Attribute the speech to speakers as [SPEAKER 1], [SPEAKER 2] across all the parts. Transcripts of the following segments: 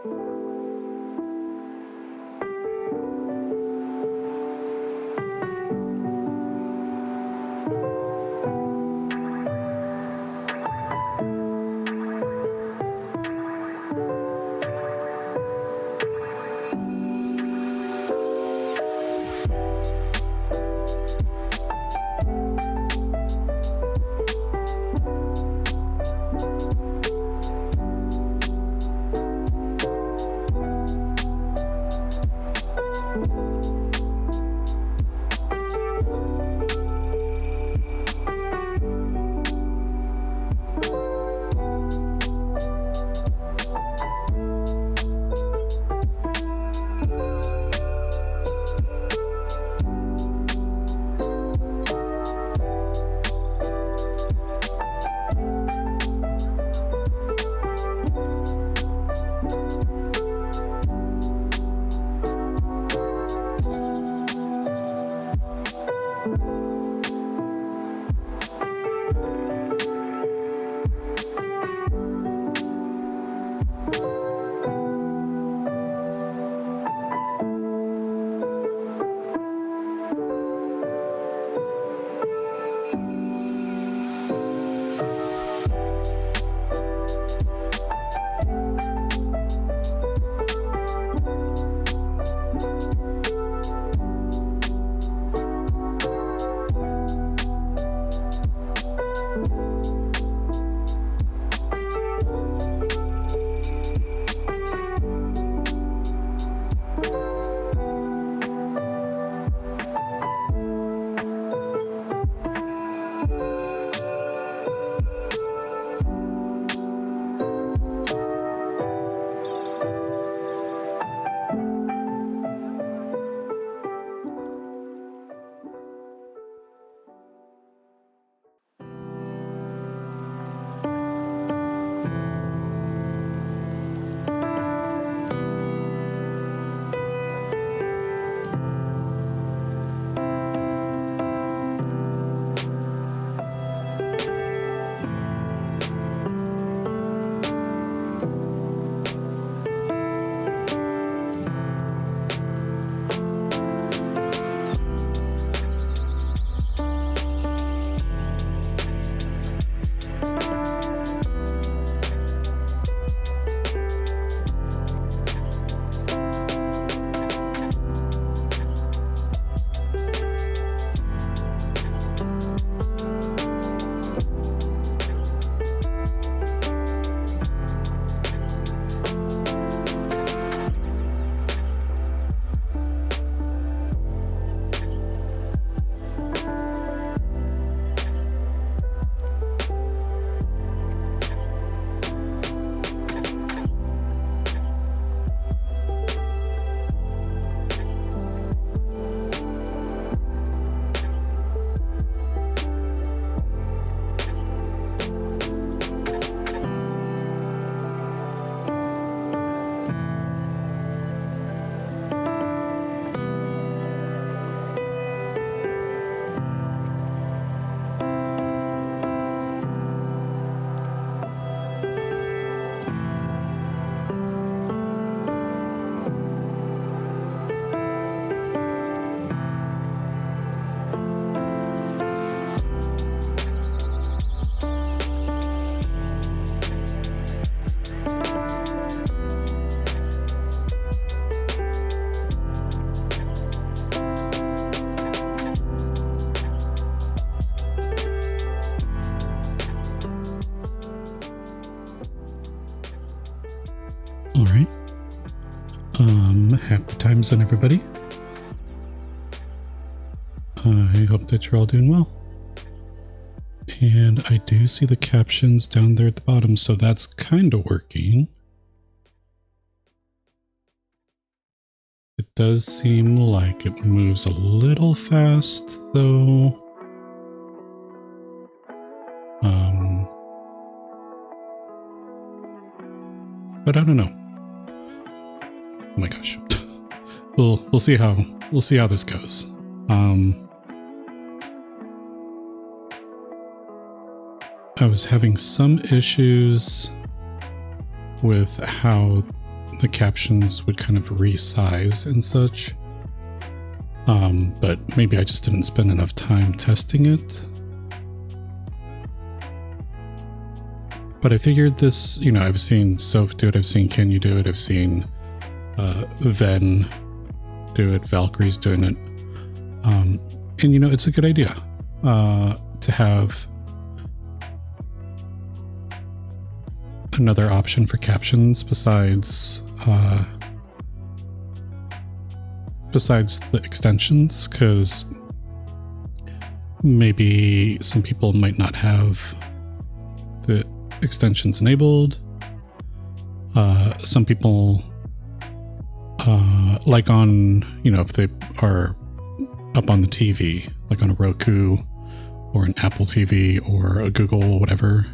[SPEAKER 1] All right. Happy times on everybody. I hope that you're all doing well. And I do see the captions down there at the bottom, so that's kind of working. It does seem like it moves a little fast, though. But I don't know. Oh my gosh. We'll see how this goes. I was having some issues with how the captions would kind of resize and such. But maybe I just didn't spend enough time testing it. But I figured this, you know, I've seen Soph do it, I've seen Can You Do It, I've seen Ven do it, Valkyrie's doing it. And you know, it's a good idea to have another option for captions besides the extensions, because maybe some people might not have the extensions enabled. Some people like on, you know, if they are up on the TV, like on a Roku or an Apple TV or a Google, whatever,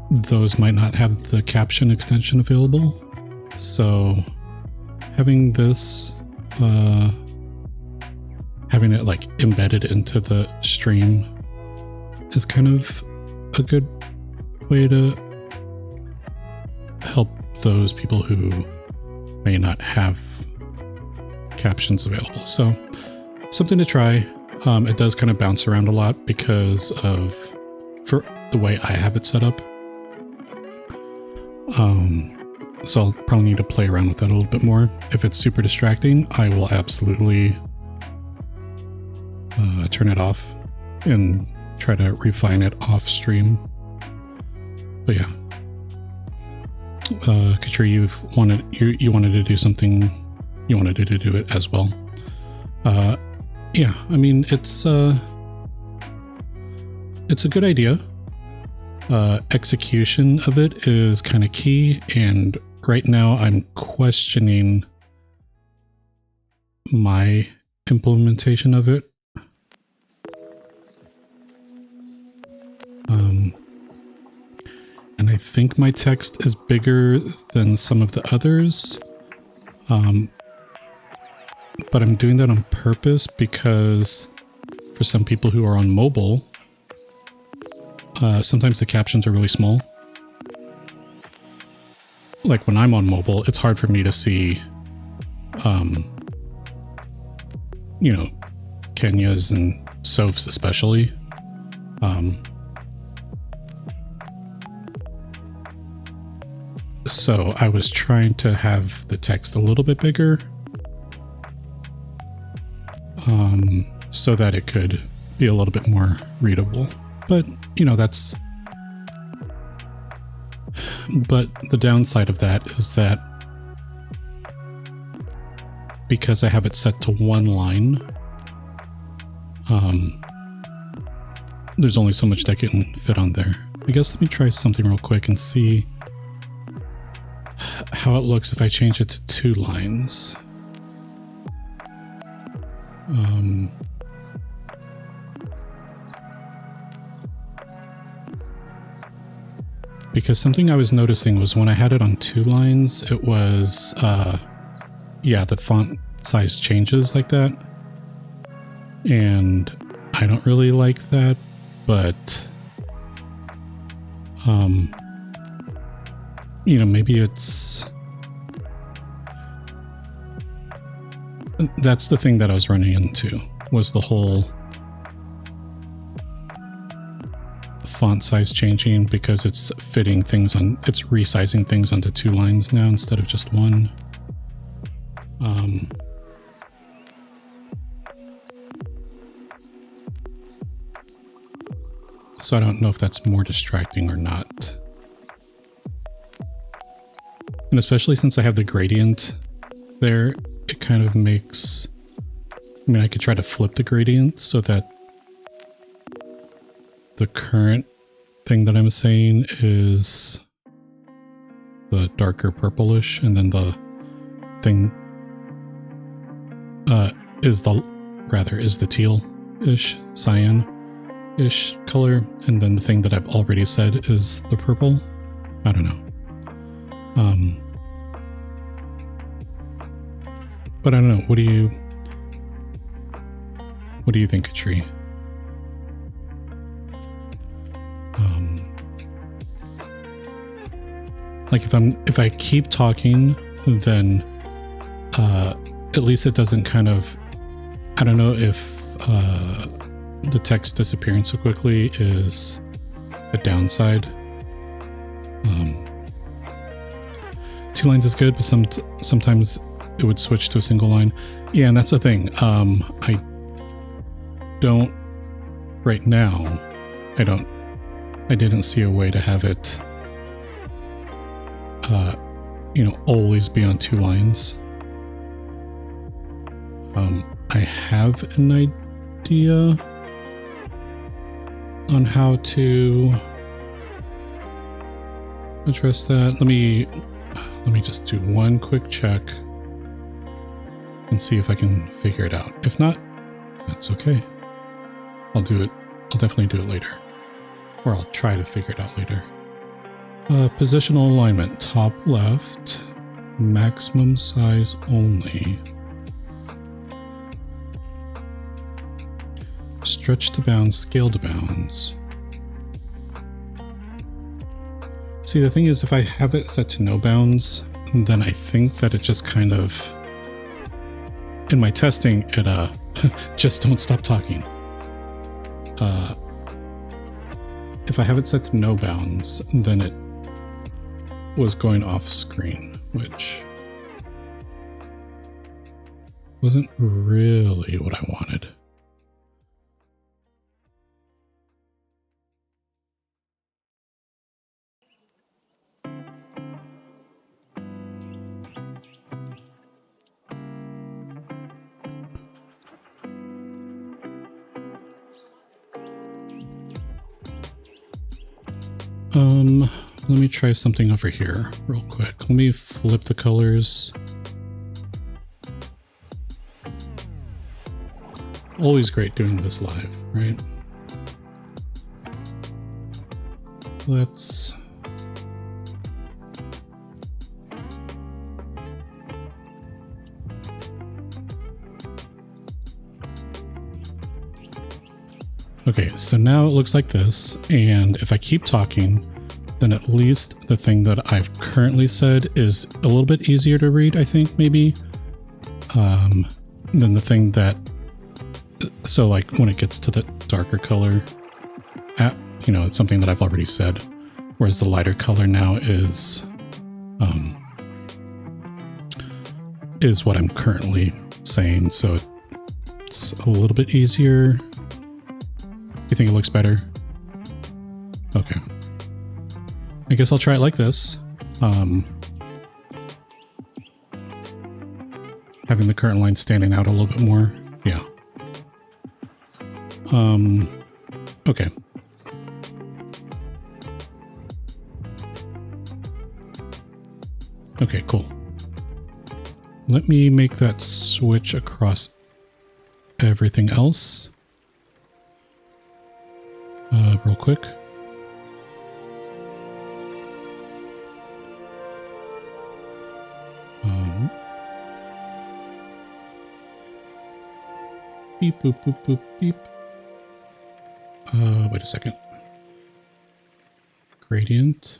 [SPEAKER 1] those might not have the caption extension available. So having this, having it like embedded into the stream is kind of a good way to help those people who may not have captions available. So something to try. It does kind of bounce around a lot because of for the way I have it set up. So I'll probably need to play around with that a little bit more. If it's super distracting, I will absolutely turn it off and try to refine it off stream. But yeah, Katri, you wanted to do something. You wanted to do it as well. Yeah, I mean, it's a good idea. Execution of it is kind of key, and right now I'm questioning my implementation of it. And I think my text is bigger than some of the others. But I'm doing that on purpose because for some people who are on mobile, sometimes the captions are really small. Like when I'm on mobile, it's hard for me to see, you know, Kenya's and Soph's especially. So I was trying to have the text a little bit bigger, so that it could be a little bit more readable. But, you know, but the downside of that is that because I have it set to one line, there's only so much that can fit on there. I guess let me try something real quick and see how it looks if I change it to 2 lines. Because something I was noticing was when I had it on 2 lines, it was, yeah, the font size changes like that. And I don't really like that, but, you know, maybe that's the thing that I was running into, was the whole font size changing, because it's fitting things on, it's resizing things onto 2 lines now instead of just 1. So I don't know if that's more distracting or not. And especially since I have the gradient there, it kind of makes, I mean, I could try to flip the gradient so that the current thing that I'm saying is the darker purplish, and then the thing is the teal-ish, cyan-ish color, and then the thing that I've already said is the purple. I don't know. But I don't know. What do you think, Katri? Like if I keep talking, then at least it doesn't kind of, I don't know if the text disappearing so quickly is a downside. 2 lines is good, but sometimes it would switch to a single line. Yeah, and that's the thing. I don't right now. I didn't see a way to have it, always be on 2 lines. I have an idea on how to address that. Let me just do one quick check and see if I can figure it out. If not, that's okay. I'll do it. I'll definitely do it later. Or I'll try to figure it out later. Positional alignment, top left, maximum size only. Stretch to bounds, scale to bounds. See, the thing is, if I have it set to no bounds, then I think that it just kind of, in my testing, it just don't stop talking. If I have it set to no bounds, then it was going off screen, which wasn't really what I wanted. Let me try something over here real quick. Let me flip the colors. Always great doing this live, right? Let's... Okay, so now it looks like this, and if I keep talking, then at least the thing that I've currently said is a little bit easier to read, I think, maybe, than the thing that, so like when it gets to the darker color, it's something that I've already said, whereas the lighter color now is what I'm currently saying, so it's a little bit easier. You think it looks better? Okay. I guess I'll try it like this. Having the current line standing out a little bit more. Yeah. Okay. Okay, cool. Let me make that switch across everything else. Real quick. Beep, boop, boop, boop, beep. Wait a second. Gradient.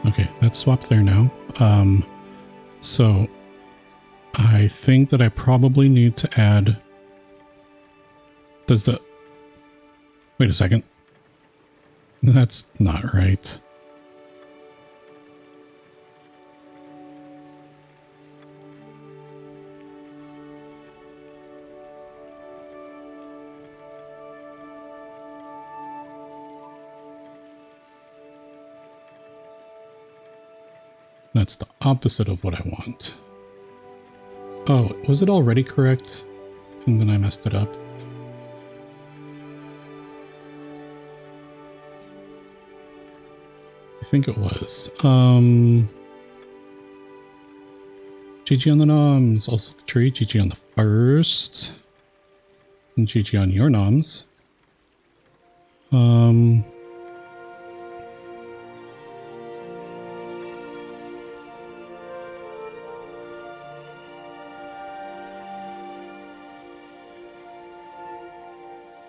[SPEAKER 1] Okay, that's swapped there now. So I think that I probably need to add... Wait a second. That's not right. That's the opposite of what I want. Oh, was it already correct? And then I messed it up. I think it was. GG on the noms. Also tree. GG on the first. And GG on your noms.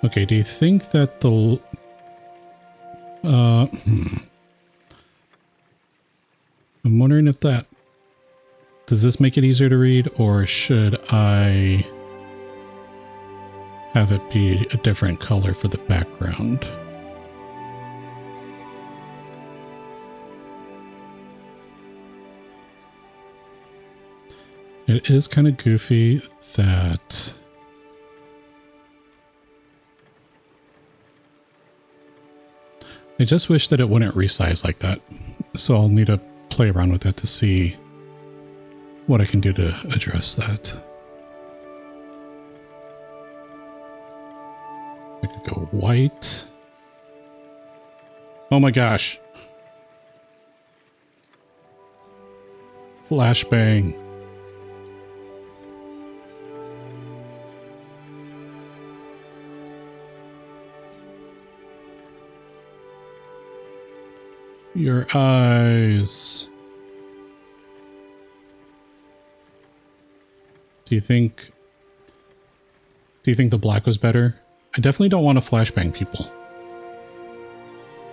[SPEAKER 1] Okay, do you think that the... I'm wondering if that... Does this make it easier to read, or should I have it be a different color for the background? It is kind of goofy that... I just wish that it wouldn't resize like that. So I'll need to play around with that to see what I can do to address that. I could go white. Oh my gosh. Flashbang. Your eyes. Do you think the black was better? I definitely don't want to flashbang people.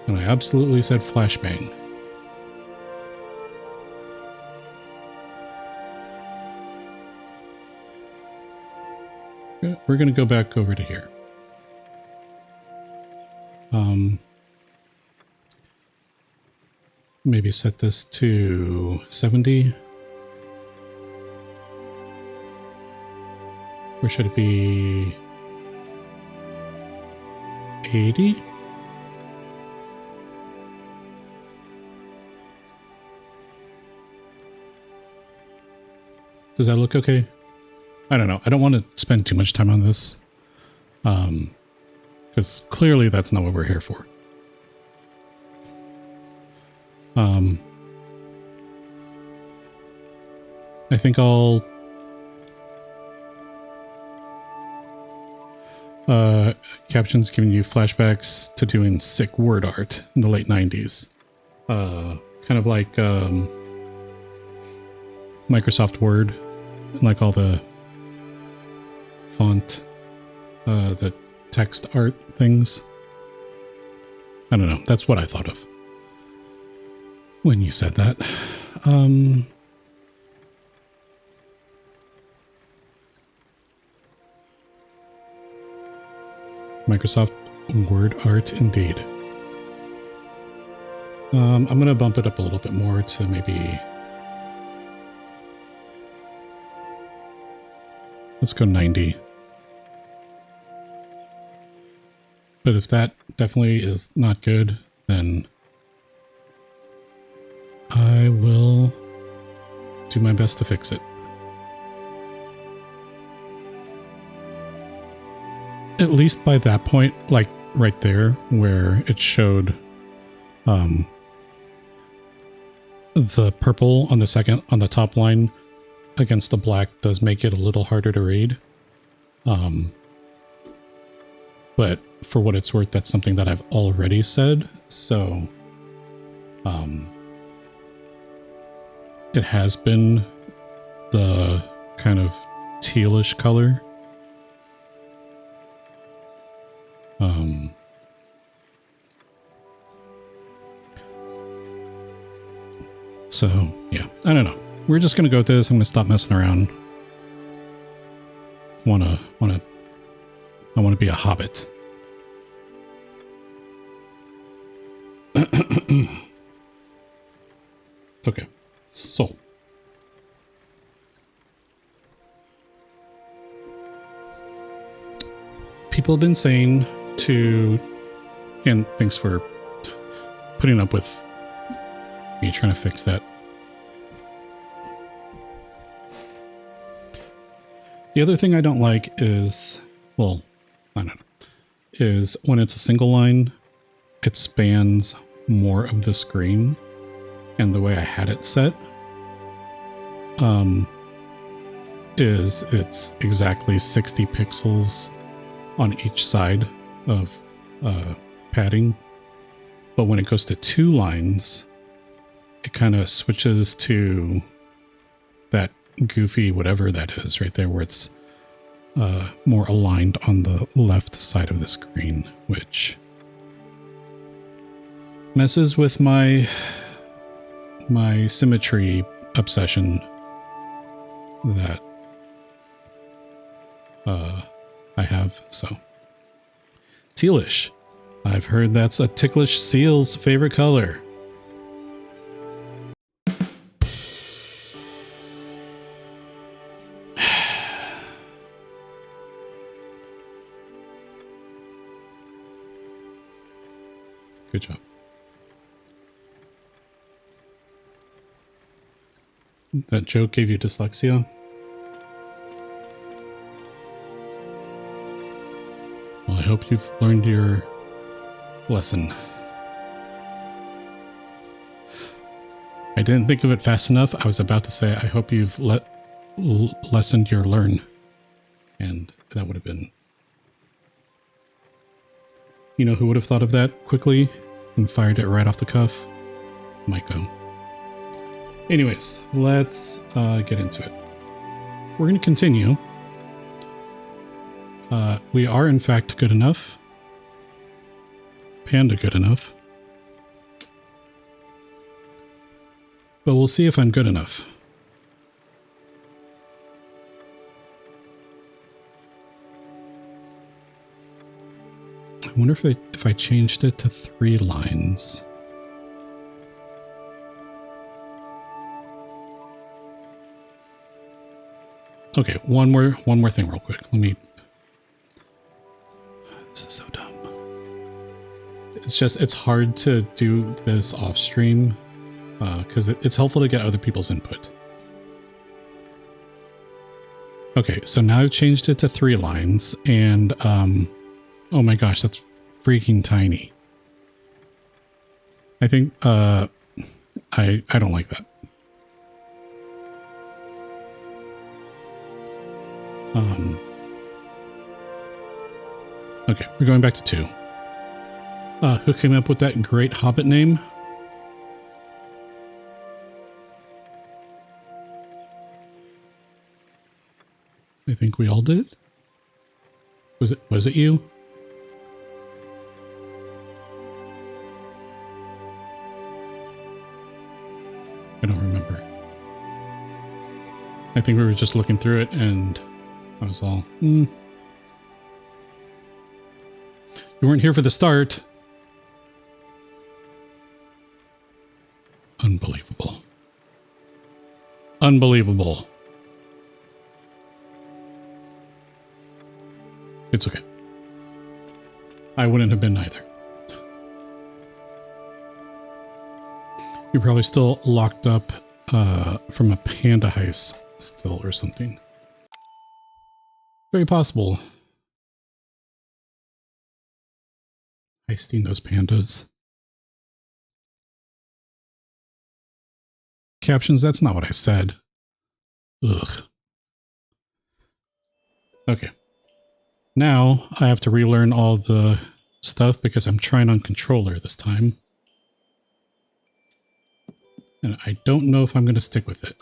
[SPEAKER 1] And I absolutely said flashbang. We're going to go back over to here. Maybe set this to 70. Or should it be 80? Does that look okay? I don't know. I don't want to spend too much time on this. Because clearly that's not what we're here for. I think I'll captions giving you flashbacks to doing sick word art in the late 90s. Kind of like Microsoft Word, and like all the font, the text art things. I don't know. That's what I thought of when you said that. Microsoft Word art, indeed. I'm going to bump it up a little bit more to maybe... Let's go 90. But if that definitely is not good, then I will do my best to fix it. At least by that point, like right there, where it showed the purple on the top line against the black does make it a little harder to read. But for what it's worth, that's something that I've already said. So it has been the kind of tealish color. So yeah, I don't know. We're just gonna go with this. I'm gonna stop messing around. I wanna be a hobbit. Okay, so people have been saying to, and thanks for putting up with me trying to fix that. The other thing I don't like is, well, I don't know, is when it's a single line, it spans more of the screen, and the way I had it set is it's exactly 60 pixels on each side of padding, but when it goes to 2 lines, it kind of switches to that goofy whatever that is right there, where it's more aligned on the left side of the screen, which messes with my symmetry obsession that I have. So tealish. I've heard that's a ticklish seal's favorite color. Good job. That joke gave you dyslexia? Well, I hope you've learned your lesson. I didn't think of it fast enough. I was about to say, I hope you've lessened your learn. And that would have been... You know who would have thought of that quickly and fired it right off the cuff? Maiko. Anyways, let's get into it. We're going to continue. We are, in fact, good enough. Panda good enough. But we'll see if I'm good enough. I wonder if I changed it to 3 lines. Okay, one more thing real quick. Let me... This is so dumb. It's hard to do this off stream because it's helpful to get other people's input. Okay, so now I've changed it to 3 lines and oh my gosh, that's freaking tiny. I think I don't like that. Okay, we're going back to 2. Who came up with that great Hobbit name? I think we all did. Was it you? I don't remember. I think we were just looking through it and I was all, You weren't here for the start. Unbelievable. Unbelievable. It's okay. I wouldn't have been either. You're probably still locked up from a panda heist still or something. Very possible. Heisting those pandas. Captions, that's not what I said. Ugh. Okay. Now I have to relearn all the stuff because I'm trying on controller this time. And I don't know if I'm going to stick with it.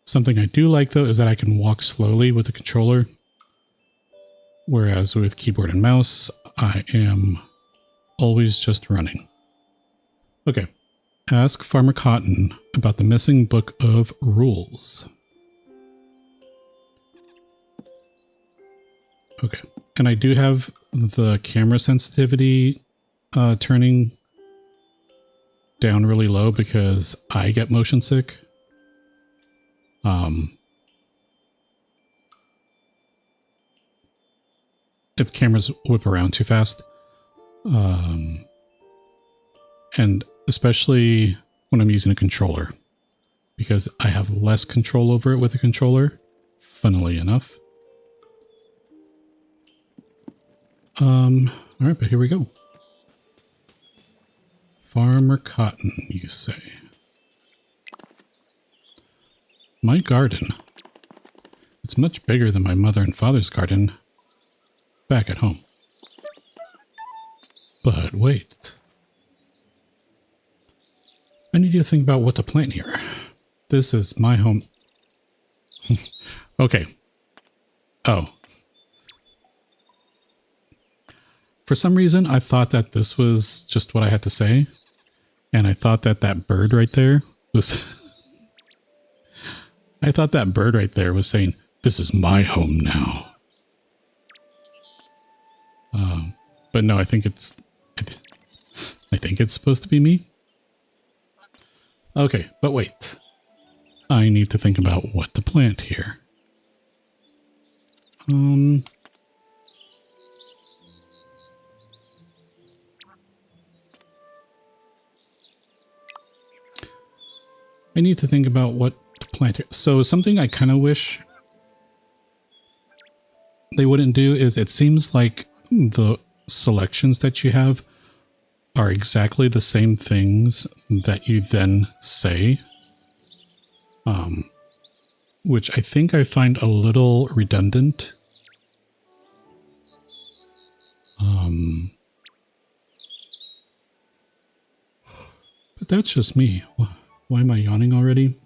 [SPEAKER 1] Something I do like, though, is that I can walk slowly with the controller. Whereas with keyboard and mouse, I am always just running. Okay. Ask Farmer Cotton about the missing book of rules. Okay. And I do have the camera sensitivity turning down really low because I get motion sick. If cameras whip around too fast. And especially when I'm using a controller. Because I have less control over it with a controller, funnily enough. Alright, but here we go. Farmer Cotton, you say. My garden. It's much bigger than my mother and father's garden back at home. But wait. I need you to think about what to plant here. This is my home. Okay, Oh. For some reason, I thought that this was just what I had to say. And I thought that that bird right there was... I thought that bird right there was saying, "This is my home now." But no, I think it's supposed to be me. Okay, but wait. I need to think about what to plant here. I need to think about what to plant here. So something I kind of wish they wouldn't do is, it seems like the selections that you have are exactly the same things that you then say, which I think I find a little redundant. But that's just me. Why am I yawning already?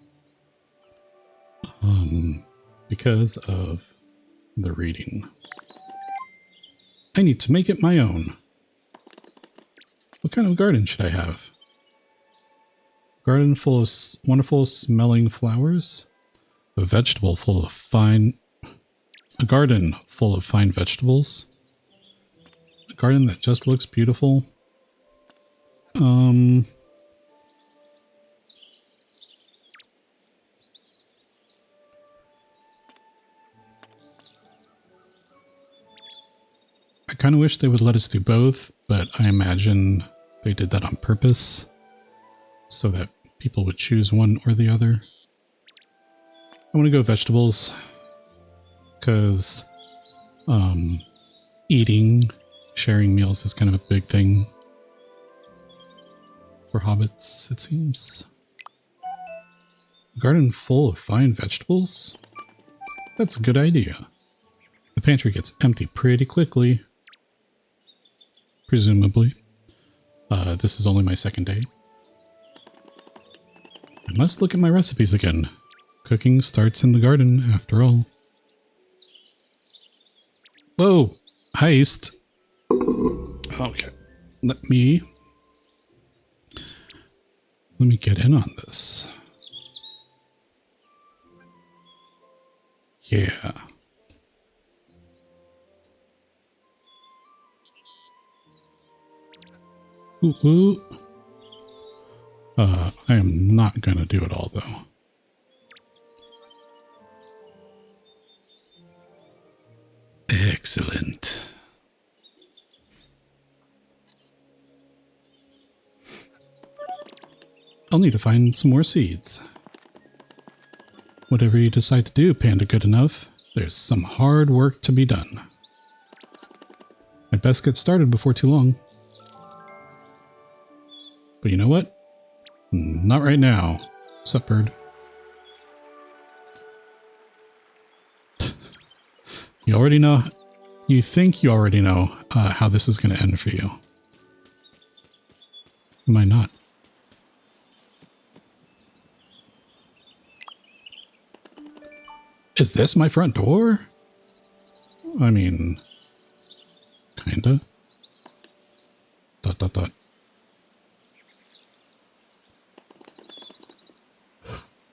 [SPEAKER 1] Because of the reading. I need to make it my own. What kind of garden should I have? Garden full of wonderful smelling flowers? A vegetable full of fine... A garden full of fine vegetables? A garden that just looks beautiful? I kind of wish they would let us do both, but I imagine they did that on purpose so that people would choose one or the other. I want to go vegetables because sharing meals is kind of a big thing for hobbits, it seems. A garden full of fine vegetables? That's a good idea. The pantry gets empty pretty quickly. Presumably. This is only my second day. I must look at my recipes again. Cooking starts in the garden, after all. Whoa! Heist! Okay. Let me get in on this. Yeah. Ooh, ooh. I am not gonna do it all, though. Excellent. I'll need to find some more seeds. Whatever you decide to do, Panda Goodenough, there's some hard work to be done. I'd best get started before too long. But you know what? Not right now. Sup, bird? You already know... You think you already know how this is going to end for you. Am I not? Is this my front door? I mean... Kinda. ...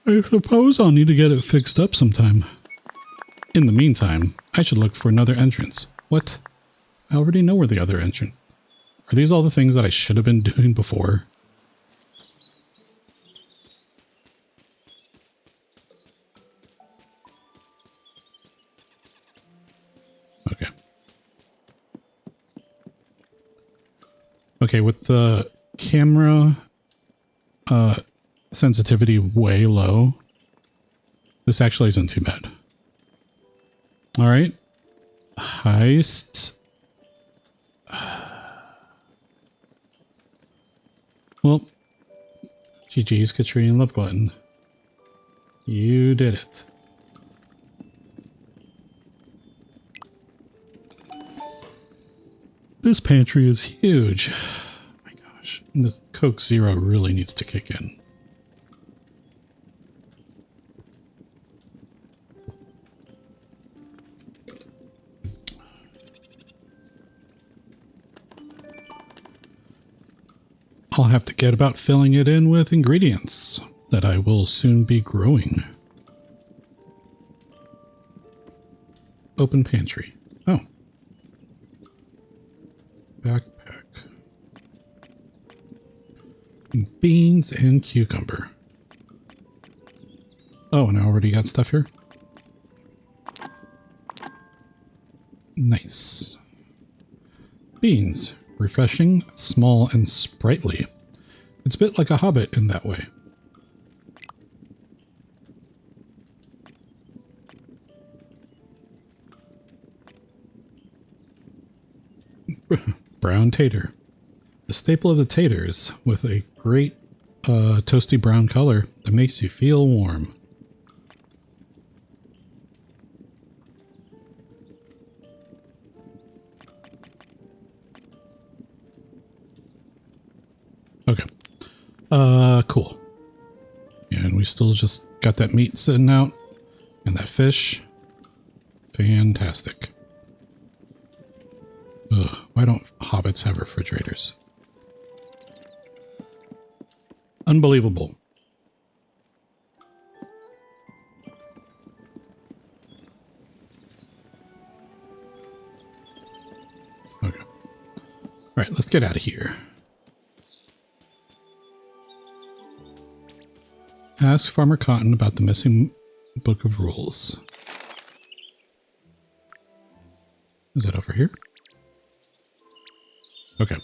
[SPEAKER 1] I suppose I'll need to get it fixed up sometime. In the meantime, I should look for another entrance. What? I already know where the other entrance... Are these all the things that I should have been doing before? Okay. Okay, with the camera sensitivity way low, this actually isn't too bad. All right. Heist. Well, GG's Katrina Love Glutton. You did it. This pantry is huge. Oh my gosh. This Coke Zero really needs to kick in. I'll have to get about filling it in with ingredients that I will soon be growing. Open pantry. Oh. Backpack. Beans and cucumber. Oh, and I already got stuff here? Nice. Beans. Refreshing, small, and sprightly. It's a bit like a hobbit in that way. Brown tater. The staple of the taters, with a great toasty brown color that makes you feel warm. Okay. Cool. And we still just got that meat sitting out and that fish. Fantastic. Ugh, why don't hobbits have refrigerators? Unbelievable. Okay. All right, let's get out of here. Ask Farmer Cotton about the missing book of rules. Is that over here? Okay.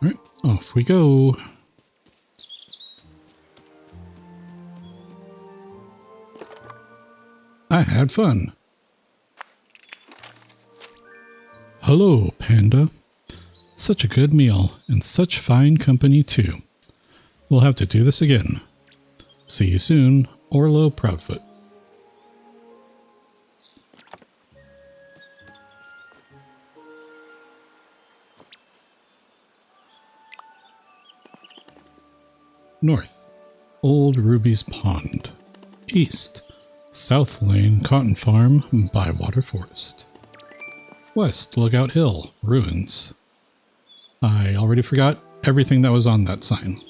[SPEAKER 1] All right, off we go. I had fun. Hello, Panda. Such a good meal, and such fine company, too. We'll have to do this again. See you soon, Orlo Proudfoot. North, Old Ruby's Pond. East, South Lane Cotton Farm, Bywater Forest. West, Lookout Hill, Ruins. I already forgot everything that was on that sign.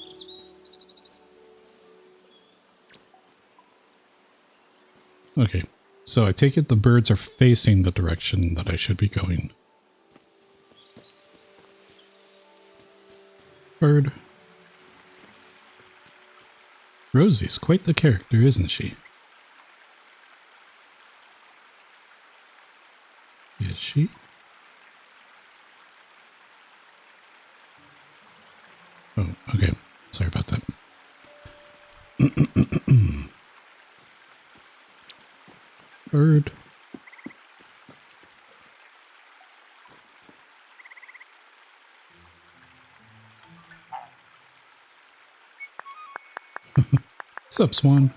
[SPEAKER 1] Okay, so I take it the birds are facing the direction that I should be going. Bird. Rosie's quite the character, isn't she? Is she? Oh, okay. Sorry about that. Bird. Sup, Swan?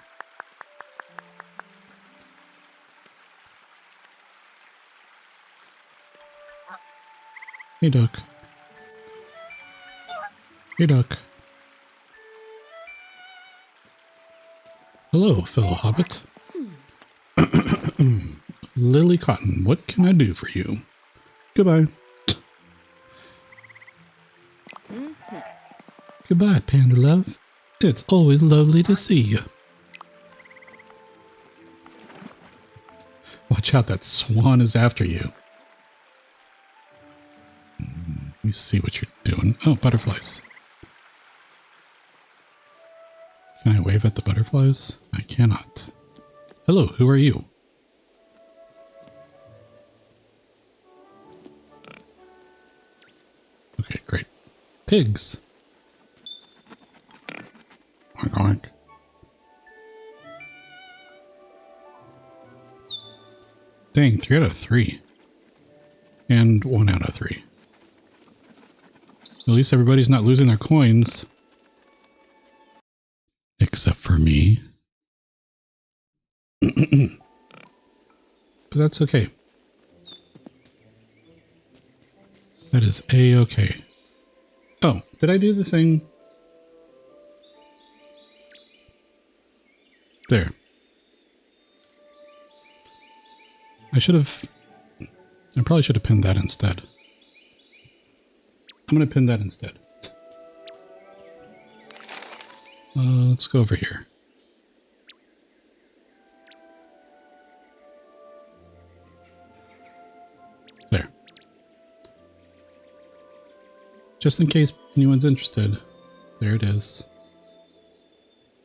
[SPEAKER 1] Hey, Duck. Hey, Duck. Hello, fellow hobbit. Lily Cotton, what can I do for you? Goodbye. Goodbye, Panda Love. It's always lovely to see you. Watch out, that swan is after you. Let me see what you're doing. Oh, butterflies. Can I wave at the butterflies? I cannot. Hello, who are you? Okay, great. Pigs. Oink, oink. Dang, 3 out of 3. And 1 out of 3. At least everybody's not losing their coins. Except for me. But that's okay. That is A-okay. Oh, did I do the thing? There. I should have I probably should have pinned that instead. I'm going to pin that instead. Let's go over here. There. Just in case anyone's interested. There it is.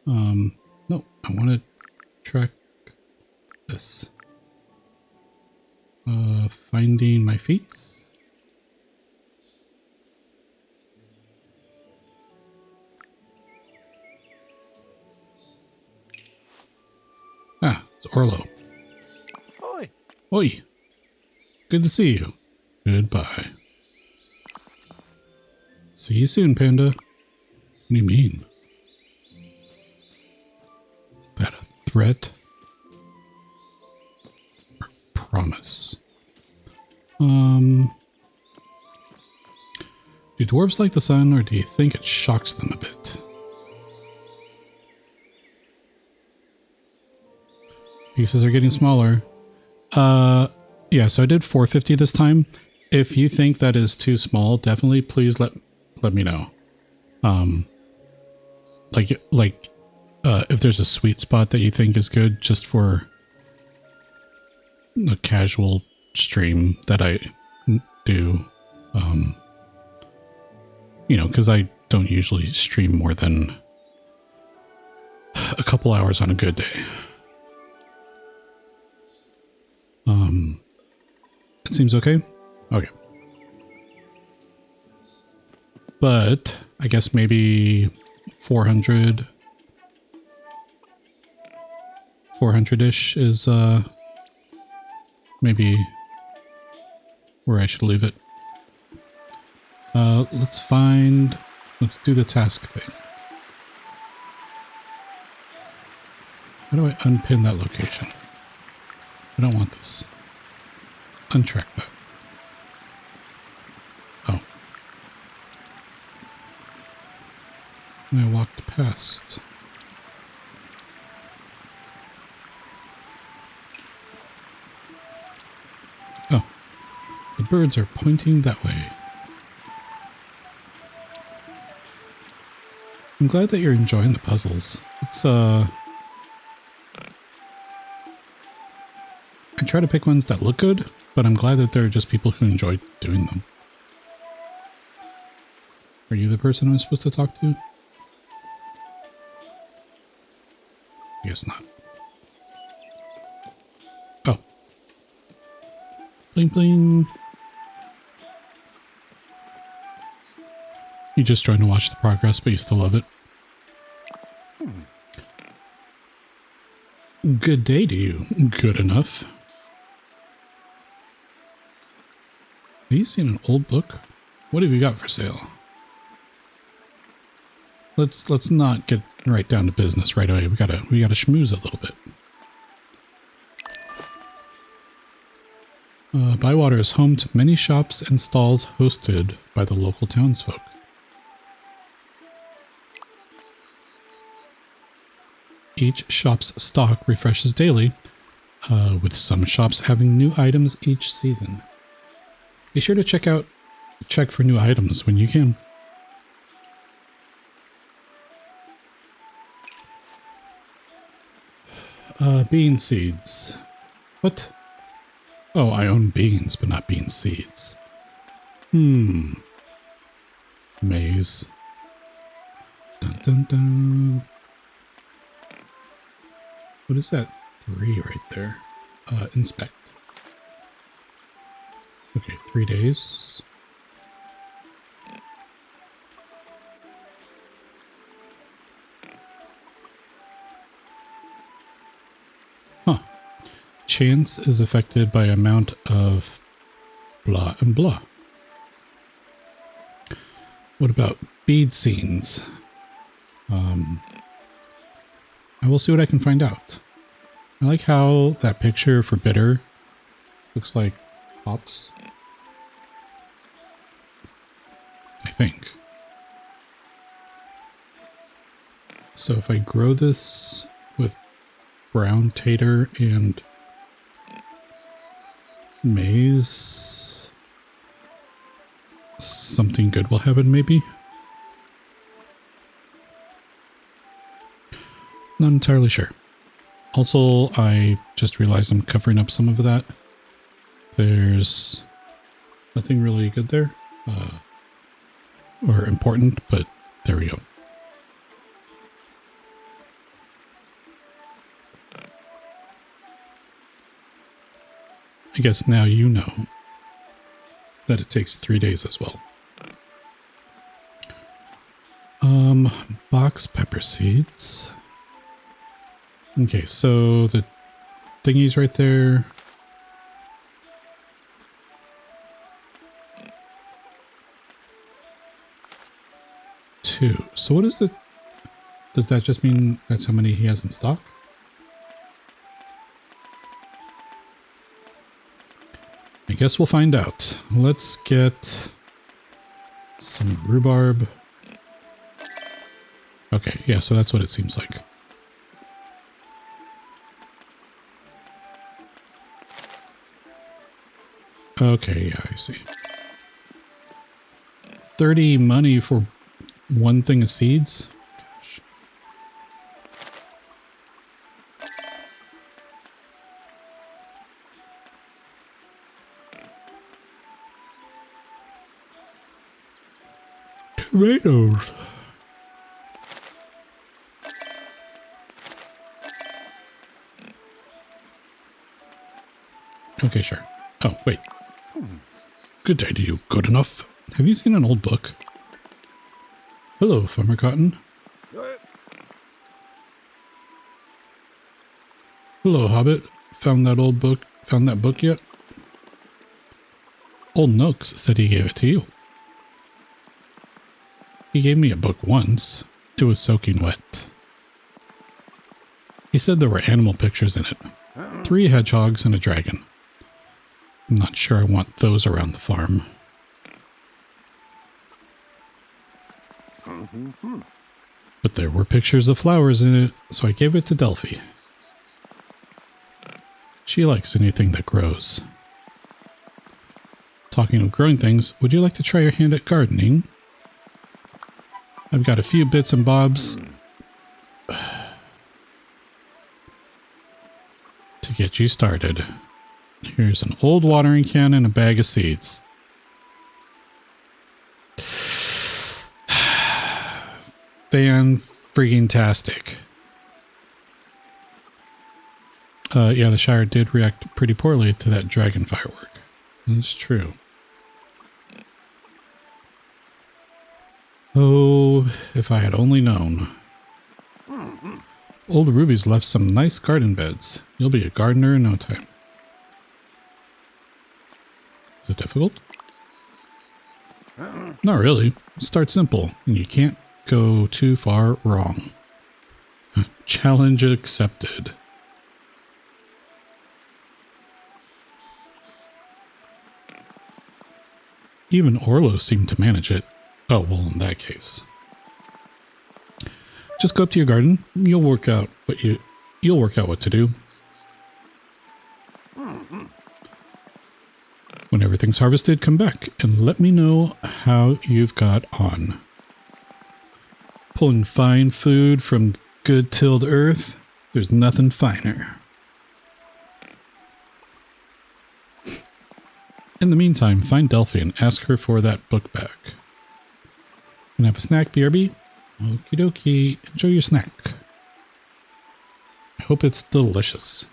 [SPEAKER 1] No, I want to track this. Finding my feet. Ah, it's Orlo.
[SPEAKER 2] Oi.
[SPEAKER 1] Oi. Good to see you. Goodbye. See you soon, Panda. What do you mean? Is that a threat? Or promise? Do dwarves like the sun, or do you think it shocks them a bit? Pieces are getting smaller. Yeah, so I did 450 this time. If you think that is too small, definitely please let me know. If there's a sweet spot that you think is good just for a casual stream that I do. You know, because I don't usually stream more than a couple hours on a good day. It seems okay? Okay. But I guess maybe 400-ish is maybe where I should leave it. Let's do the task thing. How do I unpin that location? I don't want this. Untrack that. Oh. And I walked past. Oh. The birds are pointing that way. I'm glad that you're enjoying the puzzles. It's, I try to pick ones that look good, but I'm glad that there are just people who enjoy doing them. Are you the person I'm supposed to talk to? I guess not. Oh. Bling bling. You just joined to watch the progress, but you still love it. Good day to you. Good enough. Have you seen an old book? What have you got for sale? Let's not get right down to business right away. We gotta schmooze a little bit. Bywater is home to many shops and stalls hosted by the local townsfolk. Each shop's stock refreshes daily, with some shops having new items each season. Be sure to check for new items when you can. Bean seeds. What? Oh, I own beans, but not bean seeds. Maize. Dun dun dun. What is that 3 right there? Inspect. Okay, 3 days. Huh. Chance is affected by amount of blah and blah. What about bead scenes? I will see what I can find out. I like how that picture for bitter looks like hops. I think. So if I grow this with brown tater and maze, something good will happen, maybe? Not entirely sure. Also, I just realized I'm covering up some of that. There's nothing really good there, or important, but there we go. I guess now you know that it takes 3 days as well. Box pepper seeds. Okay, so the thingy's right there. Two. So what is it? Does that just mean that's how many he has in stock? I guess we'll find out. Let's get some rhubarb. Okay, yeah, so that's what it seems like. Okay, yeah, I see. 30 money for one thing of seeds? Gosh. Tomatoes. Okay, sure. Oh, wait. Good day to you, Goodenough. Have you seen an old book? Hello, Farmer Cotton. Hello, Hobbit. Found that old book? Found that book yet? Old Nooks said he gave it to you. He gave me a book once. It was soaking wet. He said there were animal pictures in it. 3 hedgehogs and a dragon. I'm not sure I want those around the farm. But there were pictures of flowers in it, so I gave it to Delphi. She likes anything that grows. Talking of growing things, would you like to try your hand at gardening? I've got a few bits and bobs to get you started. Here's an old watering can and a bag of seeds. Fan-friggin-tastic. Yeah, the Shire did react pretty poorly to that dragon firework. That's true. Oh, if I had only known. Old Ruby's left some nice garden beds. You'll be a gardener in no time. Is it difficult? Not really. Start simple, and you can't go too far wrong. Challenge accepted. Even Orlo seemed to manage it. Oh, well, in that case. Just go up to your garden. You'll work out what to do. When everything's harvested, come back and let me know how you've got on. Pulling fine food from good tilled earth, there's nothing finer. In the meantime, find Delphi and ask her for that book back. And have a snack, BRB? Okie dokie. Enjoy your snack. I hope it's delicious.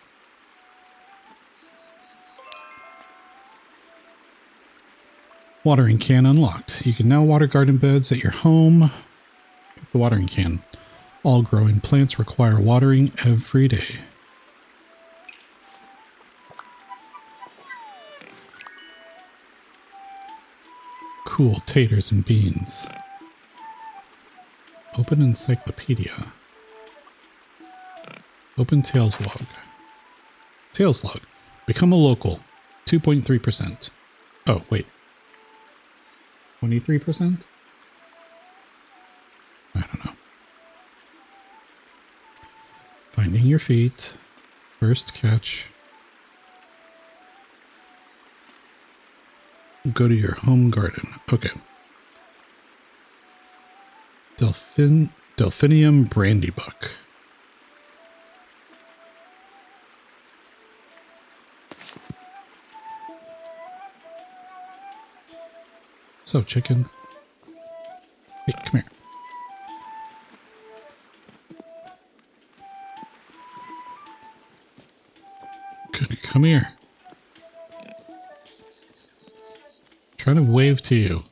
[SPEAKER 1] Watering can unlocked. You can now water garden beds at your home with the watering can. All growing plants require watering every day. Cool taters and beans. Open encyclopedia. Open Tales log. Tales log. Become a local. 2.3%. Oh, wait. 23%? I don't know. Finding your feet. First catch. Go to your home garden. Okay. Delphinium brandybuck. So, chicken. Hey, come here. Come here. Trying to wave to you.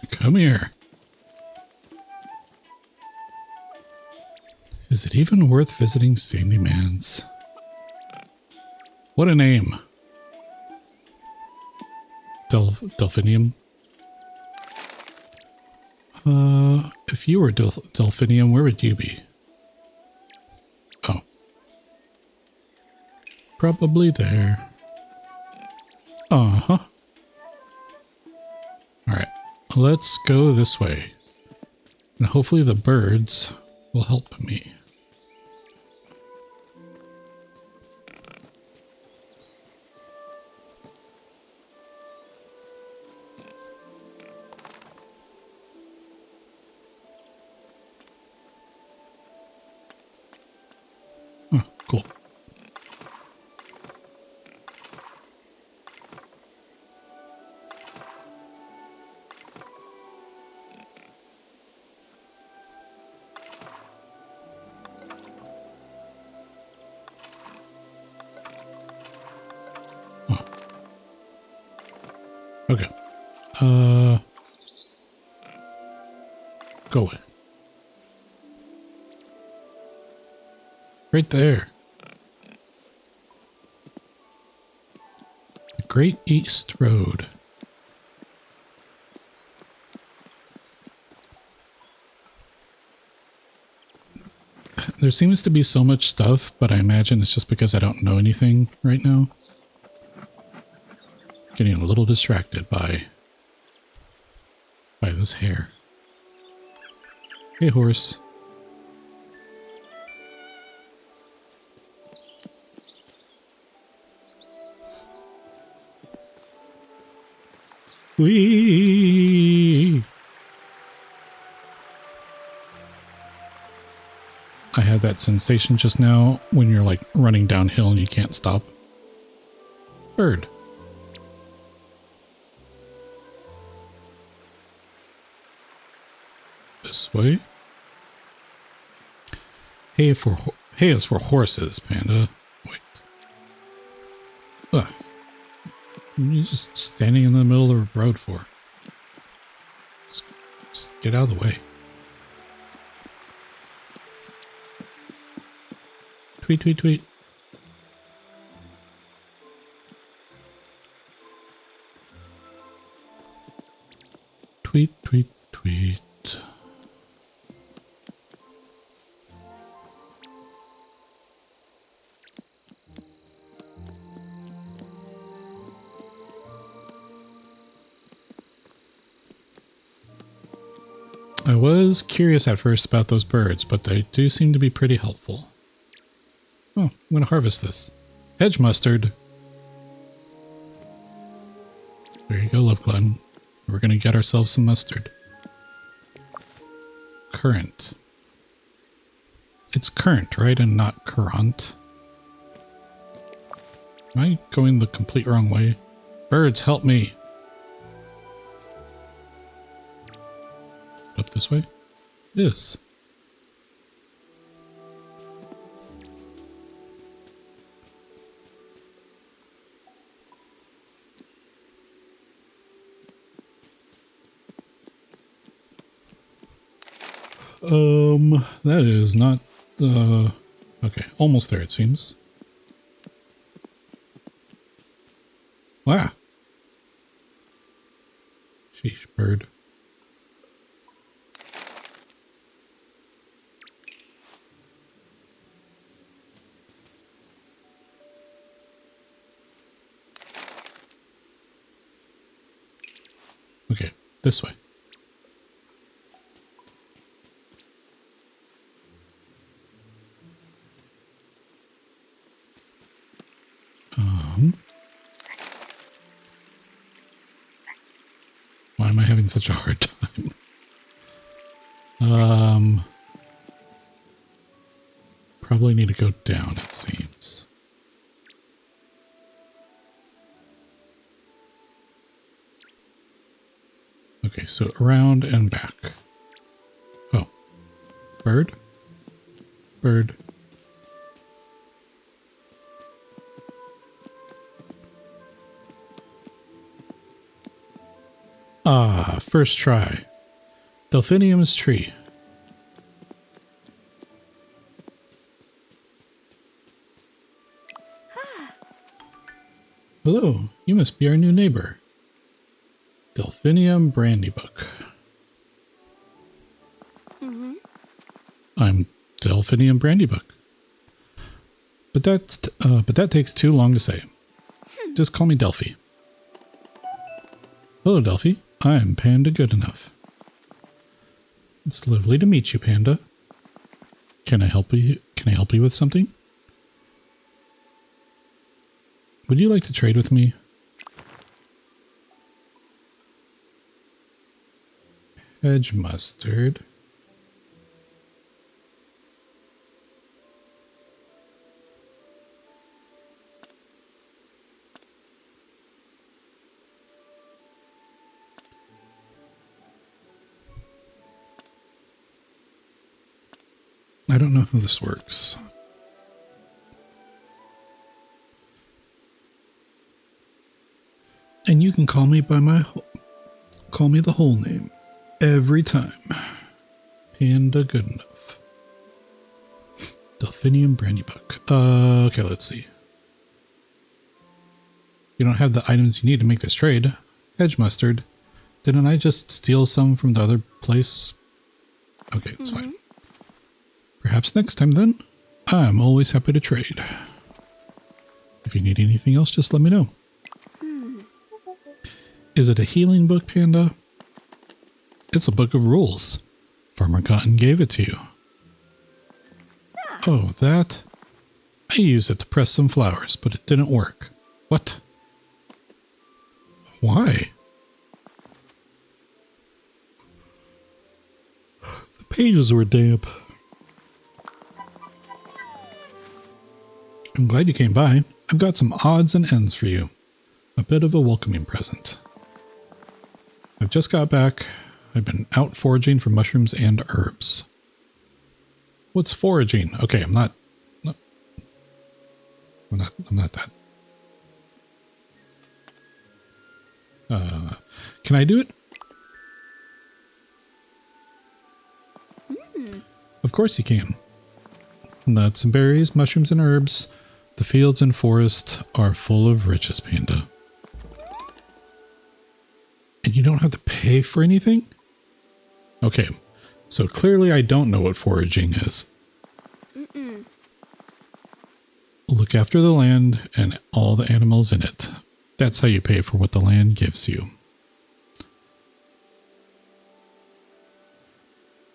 [SPEAKER 1] Come here. Is it even worth visiting Sandy Man's? What a name. Delphinium. If you were Delphinium, where would you be? Oh. Probably there. Uh-huh. Alright, let's go this way. And hopefully the birds will help me. Oh, cool. Oh. Okay. Go away. Right there. The Great East Road. There seems to be so much stuff, but I imagine it's just because I don't know anything right now. Getting a little distracted by this hare. Hey, horse. Whee! I had that sensation just now when you're like running downhill and you can't stop. Bird. This way. Hay is for horses, Panda. Wait. Ugh. What are you just standing in the middle of the road for? Just get out of the way. Tweet, tweet, tweet. Tweet, tweet, tweet. I was curious at first about those birds, but they do seem to be pretty helpful. Oh, I'm going to harvest this. Hedge mustard. There you go, Love Glutton. We're going to get ourselves some mustard. Currant. It's currant, right? And not currant. Am I going the complete wrong way? Birds, help me. Up this way? It is. That is not okay, almost there it seems. Wow. Sheesh, bird. Okay, this way. Why am I having such a hard time? Probably need to go down, it seems. Okay, so around and back. Oh. Bird? Bird. Ah, first try. Delphinium's tree. Hello, you must be our new neighbor. Delphinium Brandybuck. I'm Delphinium Brandybuck. But that takes too long to say. Just call me Delphi. Hello, Delphi. I'm Panda Goodenough. It's lovely to meet you, Panda. Can I help you? Can I help you with something? Would you like to trade with me? Hedge mustard. I don't know how this works. And you can call me by call me the whole name every time. Panda Goodenough. Delphinium Brandybuck. Okay, let's see. You don't have the items you need to make this trade. Hedge mustard. Didn't I just steal some from the other place? Okay, it's fine. Perhaps next time then. I'm always happy to trade. If you need anything else, just let me know. Is it a healing book, Panda? It's a book of rules. Farmer Cotton gave it to you. Oh, that? I used it to press some flowers, but it didn't work. What? Why? The pages were damp. I'm glad you came by. I've got some odds and ends for you. A bit of a welcoming present. I've just got back. I've been out foraging for mushrooms and herbs. What's foraging? Okay, I'm not that. Can I do it? Of course you can. Nuts and berries, mushrooms and herbs. The fields and forest are full of riches, Panda. And you don't have to pay for anything? Okay, so clearly I don't know what foraging is. Look after the land and all the animals in it. That's how you pay for what the land gives you.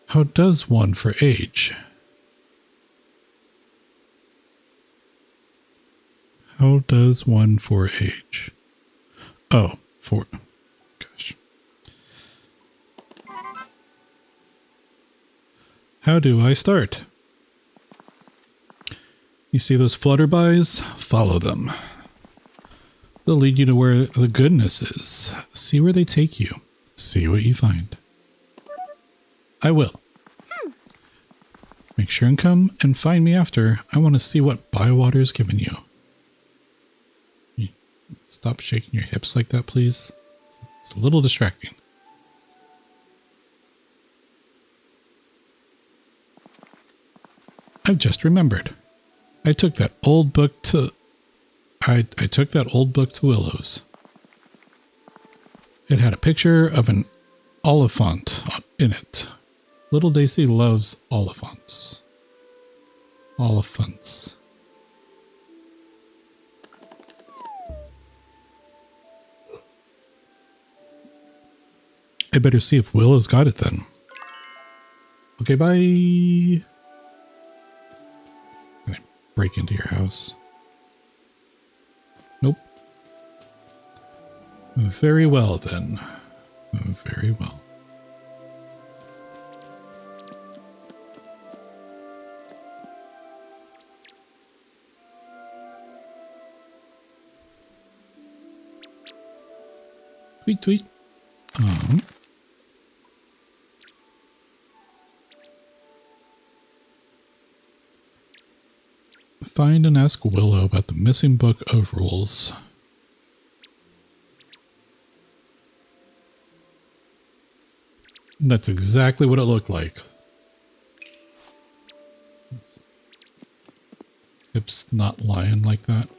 [SPEAKER 1] How does one for age? How does one for age? Oh, gosh. How do I start? You see those flutterbys? Follow them. They'll lead you to where the goodness is. See where they take you. See what you find. I will. Make sure and come and find me after. I want to see what Bywater's given you. Stop shaking your hips like that, please. It's a little distracting. I've just remembered. I took that old book to Willow's. It had a picture of an oliphant in it. Little Daisy loves oliphants. Oliphants. I better see if Willow's got it then. Okay, bye. Can I break into your house? Nope. Very well, then. Very well. Tweet, tweet. Find and ask Willow about the missing book of rules. That's exactly what it looked like. Hips not lying like that.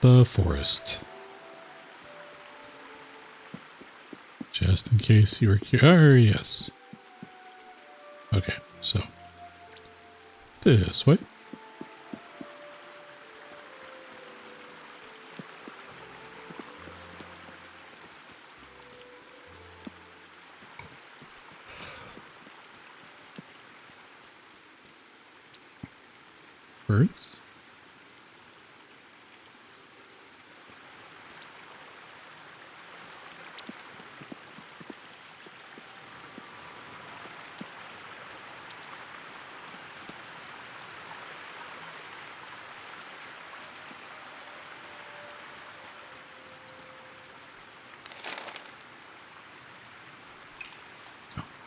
[SPEAKER 1] The forest. Just in case you were curious. Okay, so this way. Birds.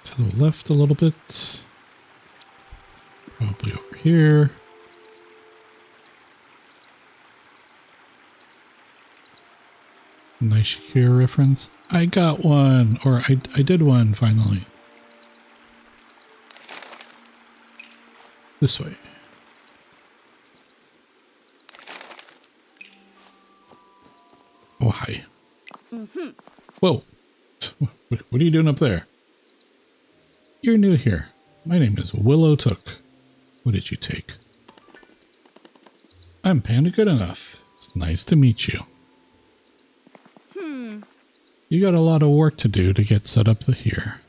[SPEAKER 1] To the left a little bit. Probably over here. Nice Shire reference. I got one, or I did one finally. This way. Oh, hi. Whoa. What are you doing up there? You're new here. My name is Willow Took. What did you take? I'm Panda Goodenough. It's nice to meet you. You got a lot of work to do to get set up here.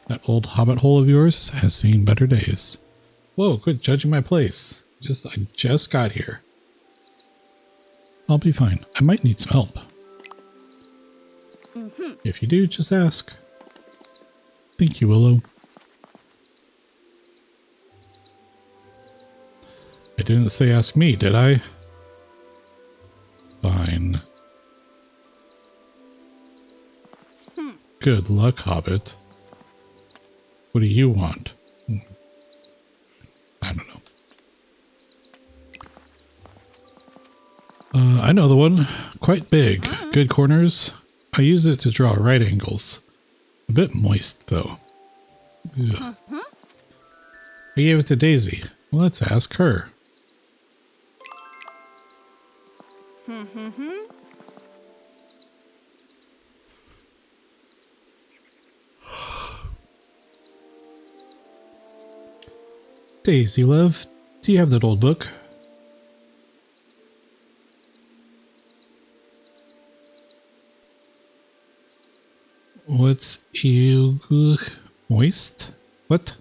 [SPEAKER 1] That old hobbit hole of yours has seen better days. Whoa, quit judging my place. I just got here. I'll be fine. I might need some help. If you do, just ask. Thank you, Willow. I didn't say ask me, did I? Fine. Good luck, Hobbit. What do you want? I don't know. I know the one. Quite big. Good corners. I use it to draw right angles. A bit moist, though. Ugh. I gave it to Daisy. Let's ask her. Daisy, love, do you have that old book? What's moist? What?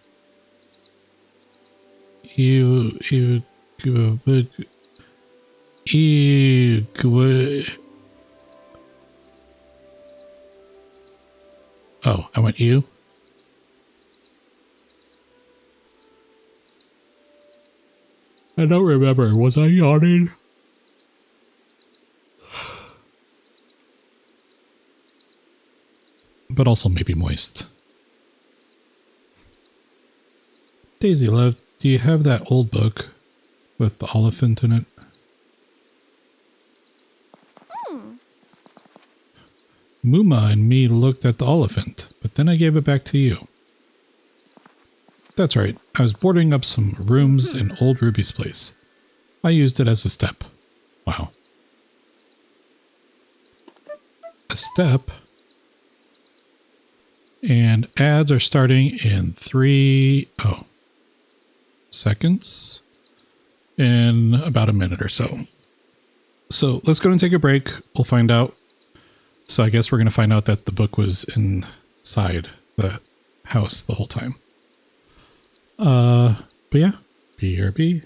[SPEAKER 1] Oh, I went you? I don't remember. Was I yawning? But also maybe moist. Daisy, love, do you have that old book with the elephant in it? Muma and me looked at the elephant, but then I gave it back to you. That's right. I was boarding up some rooms in old Ruby's place. I used it as a step. Wow. A step? And ads are starting in 3 seconds. In about a minute or so. So let's go and take a break. We'll find out. So I guess we're going to find out that the book was inside the house the whole time. But yeah, be BRB.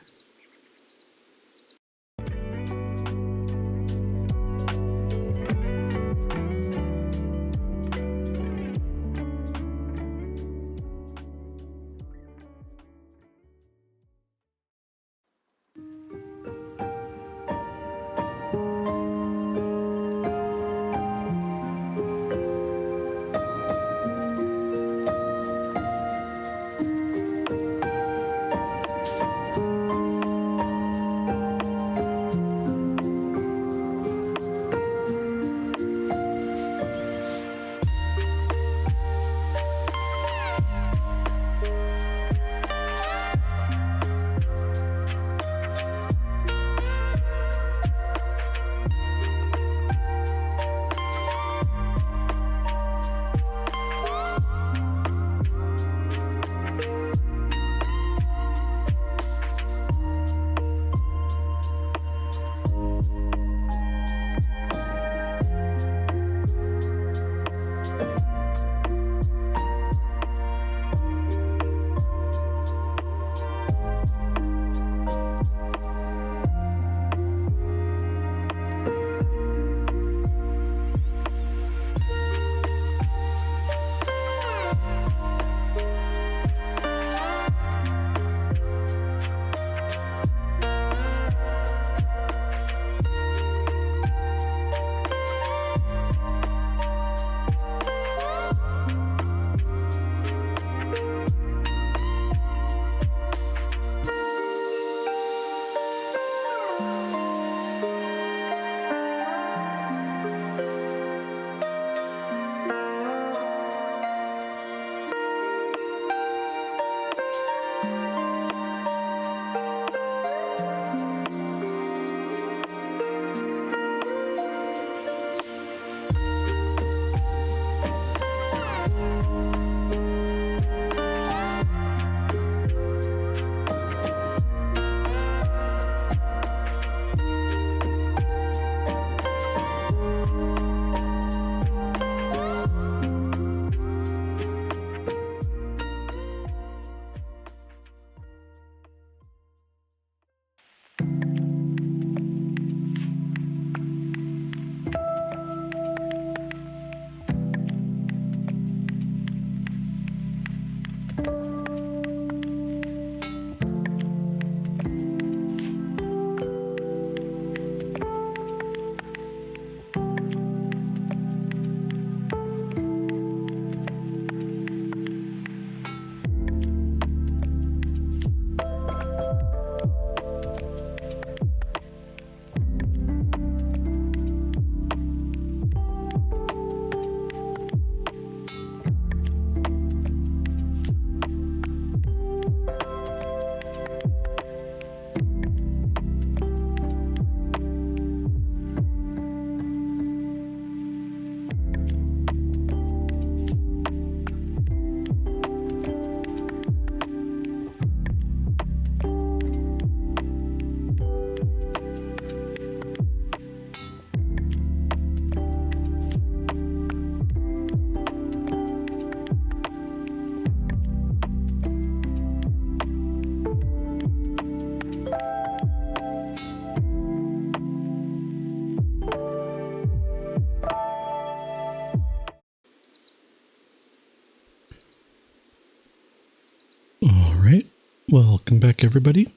[SPEAKER 1] All right. Welcome back, everybody.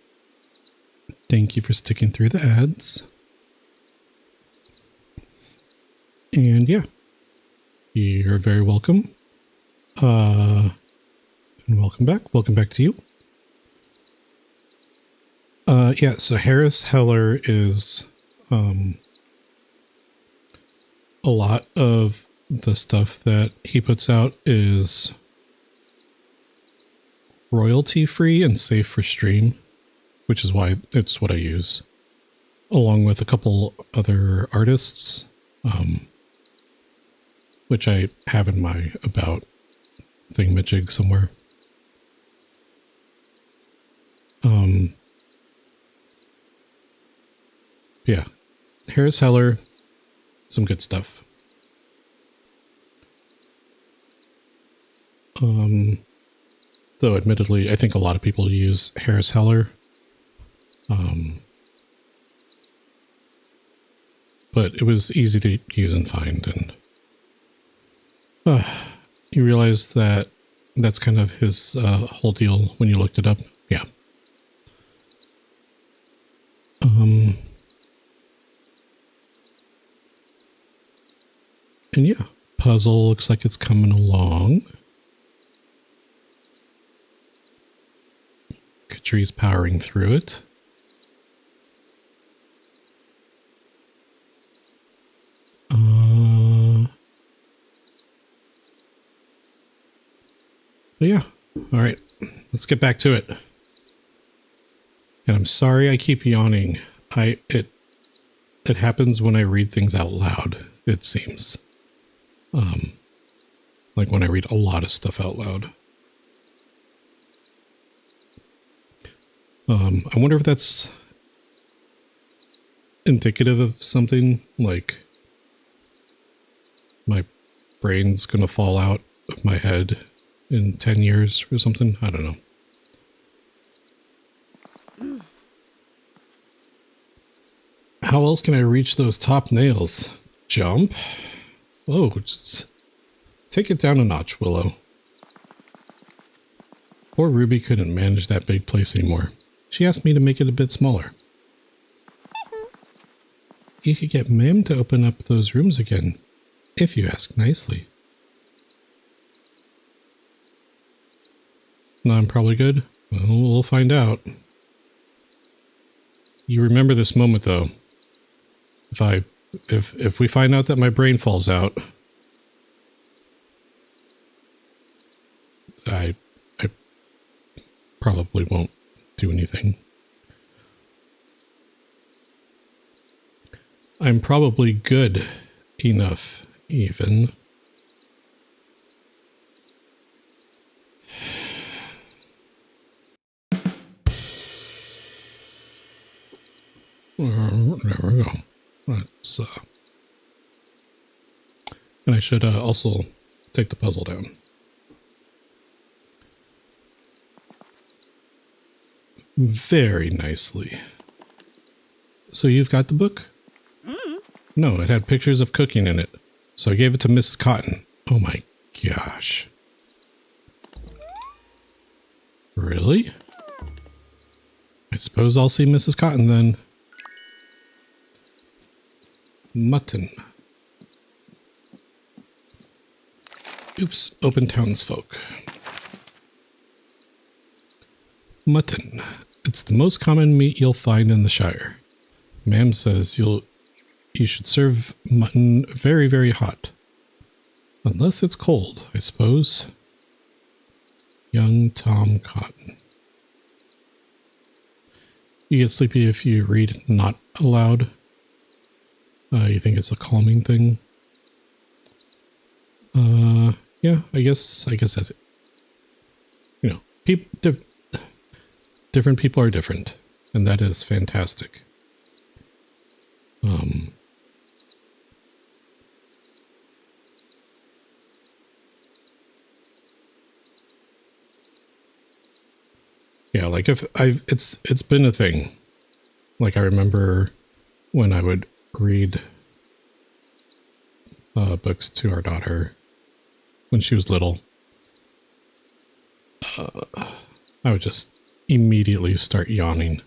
[SPEAKER 1] Thank you for sticking through the ads. And yeah, you're very welcome. And welcome back. Welcome back to you. Yeah, so Harris Heller is a lot of the stuff that he puts out is royalty free and safe for stream, which is why it's what I use, along with a couple other artists, which I have in my about thingamajig somewhere. Yeah, Harris Heller, some good stuff. Though admittedly, I think a lot of people use Harris Heller But it was easy to use and find, and you realize that that's kind of his whole deal when you looked it up. Yeah. And yeah, puzzle looks like it's coming along. Katri's powering through it. But yeah, all right, let's get back to it. And I'm sorry I keep yawning. It happens when I read things out loud, it seems. Like when I read a lot of stuff out loud. I wonder if that's indicative of something, like my brain's gonna fall out of my head in 10 years or something. I don't know. How else can I reach those top nails? Jump? Whoa, just take it down a notch, Willow. Poor Ruby couldn't manage that big place anymore. She asked me to make it a bit smaller. You could get Mim to open up those rooms again, if you ask nicely. No, I'm probably good. Well, we'll find out. You remember this moment, though. If we find out that my brain falls out, I probably won't do anything. I'm probably good enough, even. There we go. Let's, and I should also take the puzzle down. Very nicely. So you've got the book? No, it had pictures of cooking in it. So I gave it to Mrs. Cotton. Oh my gosh. Really? I suppose I'll see Mrs. Cotton then. Mutton. Oops, open townsfolk. Mutton. It's the most common meat you'll find in the Shire. Ma'am says you should serve mutton very, very hot. Unless it's cold, I suppose. Young Tom Cotton. You get sleepy if you read not aloud. You think it's a calming thing? Yeah, I guess that's it. You know, different people are different, and that is fantastic. Yeah, like it's been a thing. Like I remember when I would read books to our daughter when she was little. I would just immediately start yawning.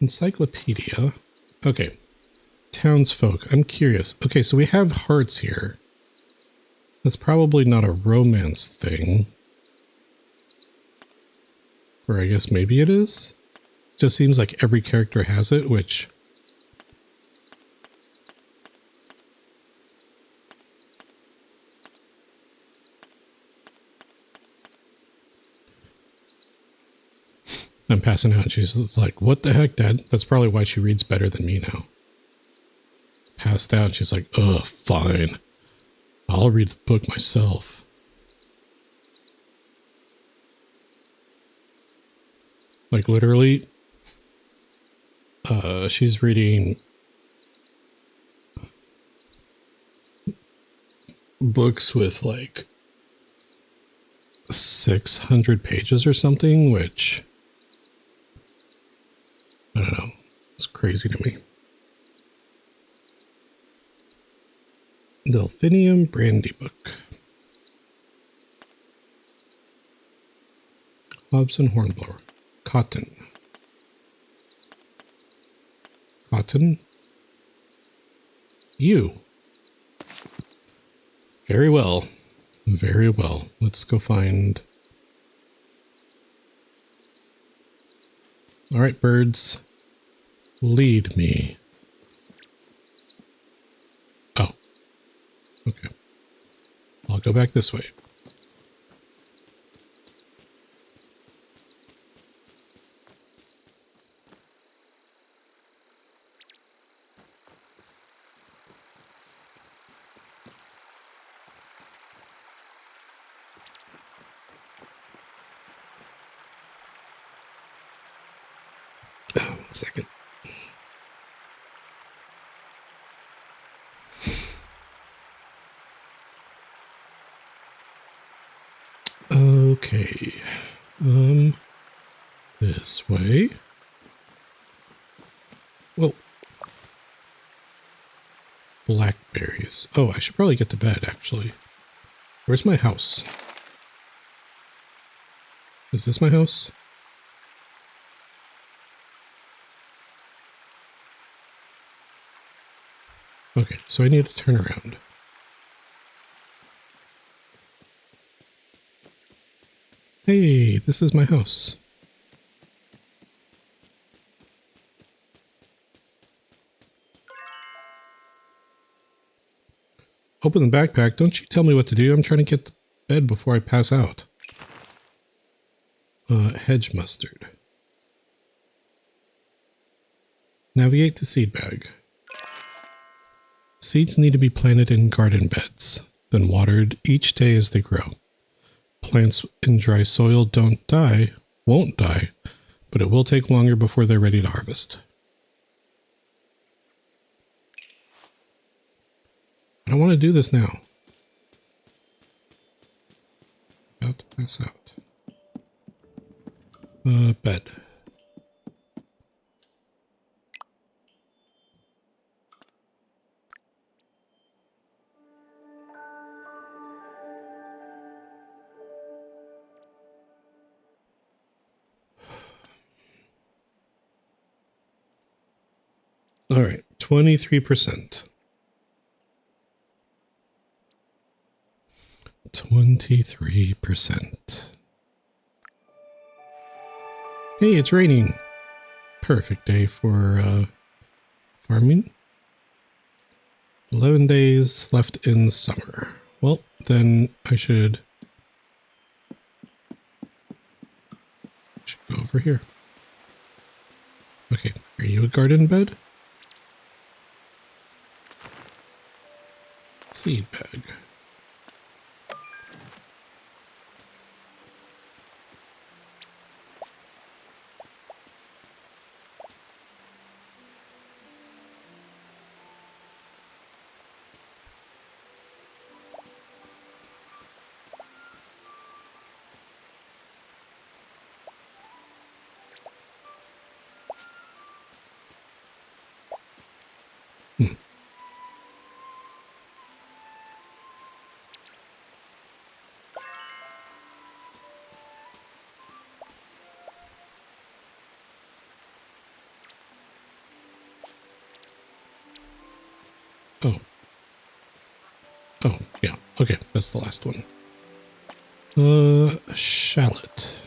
[SPEAKER 1] Encyclopedia. Okay. Townsfolk. I'm curious. Okay, so we have hearts here. That's probably not a romance thing. Or I guess maybe it is? Just seems like every character has it, which... I'm passing out and she's like, what the heck, Dad? That's probably why she reads better than me now. Passed out and she's like, ugh, fine. I'll read the book myself. Like literally, she's reading books with like 600 pages or something, which I don't know. It's crazy to me. Delphinium Brandy Book. Hobson Hornblower. Cotton. Cotton. You. Very well. Very well. Let's go find... All right, birds. Lead me. Oh. Okay. I'll go back this way. Oh, 1 second. Okay. This way. Whoa. Blackberries. Oh, I should probably get to bed, actually. Where's my house? Is this my house? Okay, so I need to turn around. Hey, this is my house. Open the backpack. Don't you tell me what to do. I'm trying to get to bed before I pass out. Hedge mustard. Navigate to seed bag. Seeds need to be planted in garden beds, then watered each day as they grow. Plants in dry soil won't die, but it will take longer before they're ready to harvest. I don't want to do this now. About to pass out. Bed. All right, 23%. 23%. Hey, it's raining. Perfect day for farming. 11 days left in summer. Well, then I should go over here. Okay, are you a garden bed? Seed bag. Oh. Oh, yeah. Okay, that's the last one. Shallot.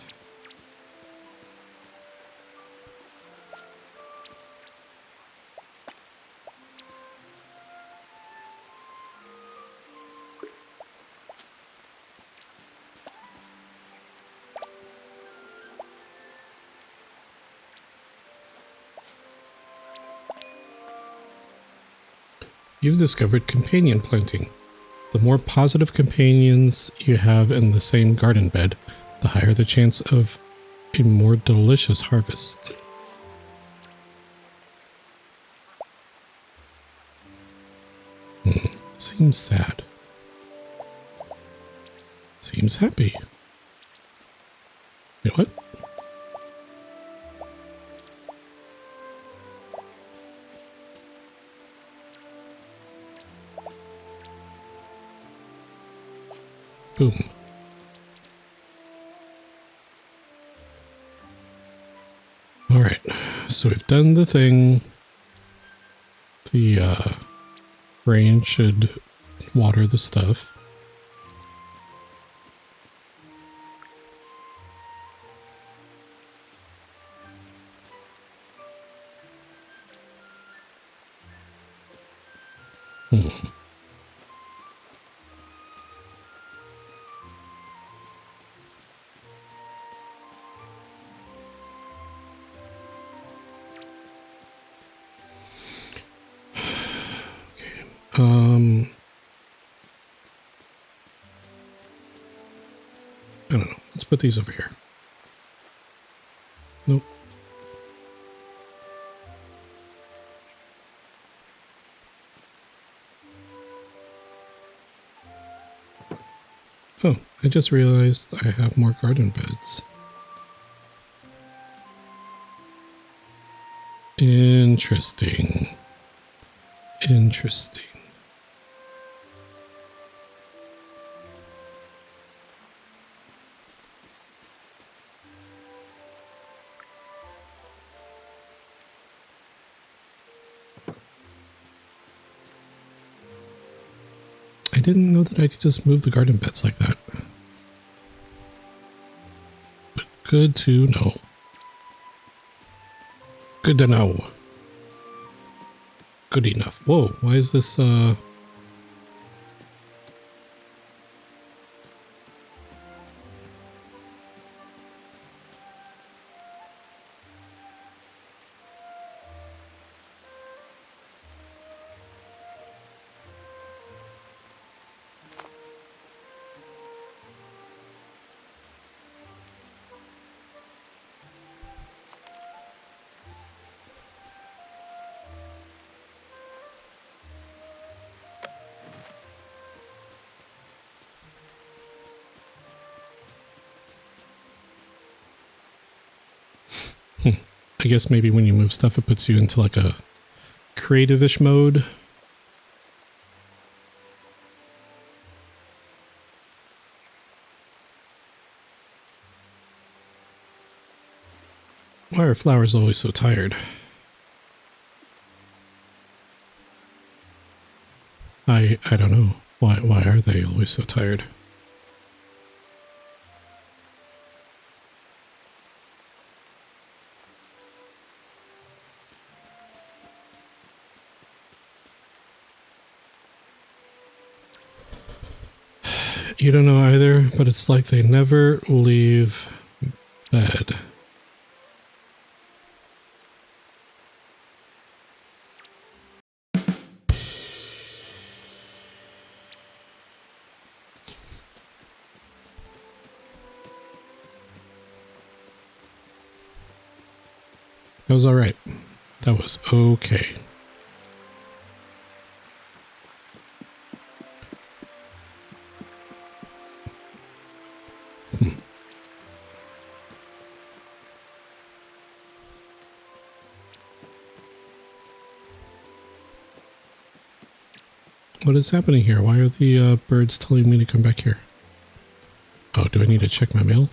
[SPEAKER 1] You've discovered companion planting. The more positive companions you have in the same garden bed, the higher the chance of a more delicious harvest. Seems sad. Seems happy. Wait, what? Boom. All right, so we've done the thing. The rain should water the stuff. I don't know. Let's put these over here. Nope. Oh, I just realized I have more garden beds. Interesting. Interesting. I didn't know that I could just move the garden beds like that. But good to know. Good to know. Good enough. Whoa, why is this, I guess maybe when you move stuff, it puts you into like a creative-ish mode. Why are flowers always so tired? I don't know. Why are they always so tired? You don't know either, but it's like they never leave bed. That was alright. That was okay. What is happening here? Why are the birds telling me to come back here? Oh, do I need to check my mail?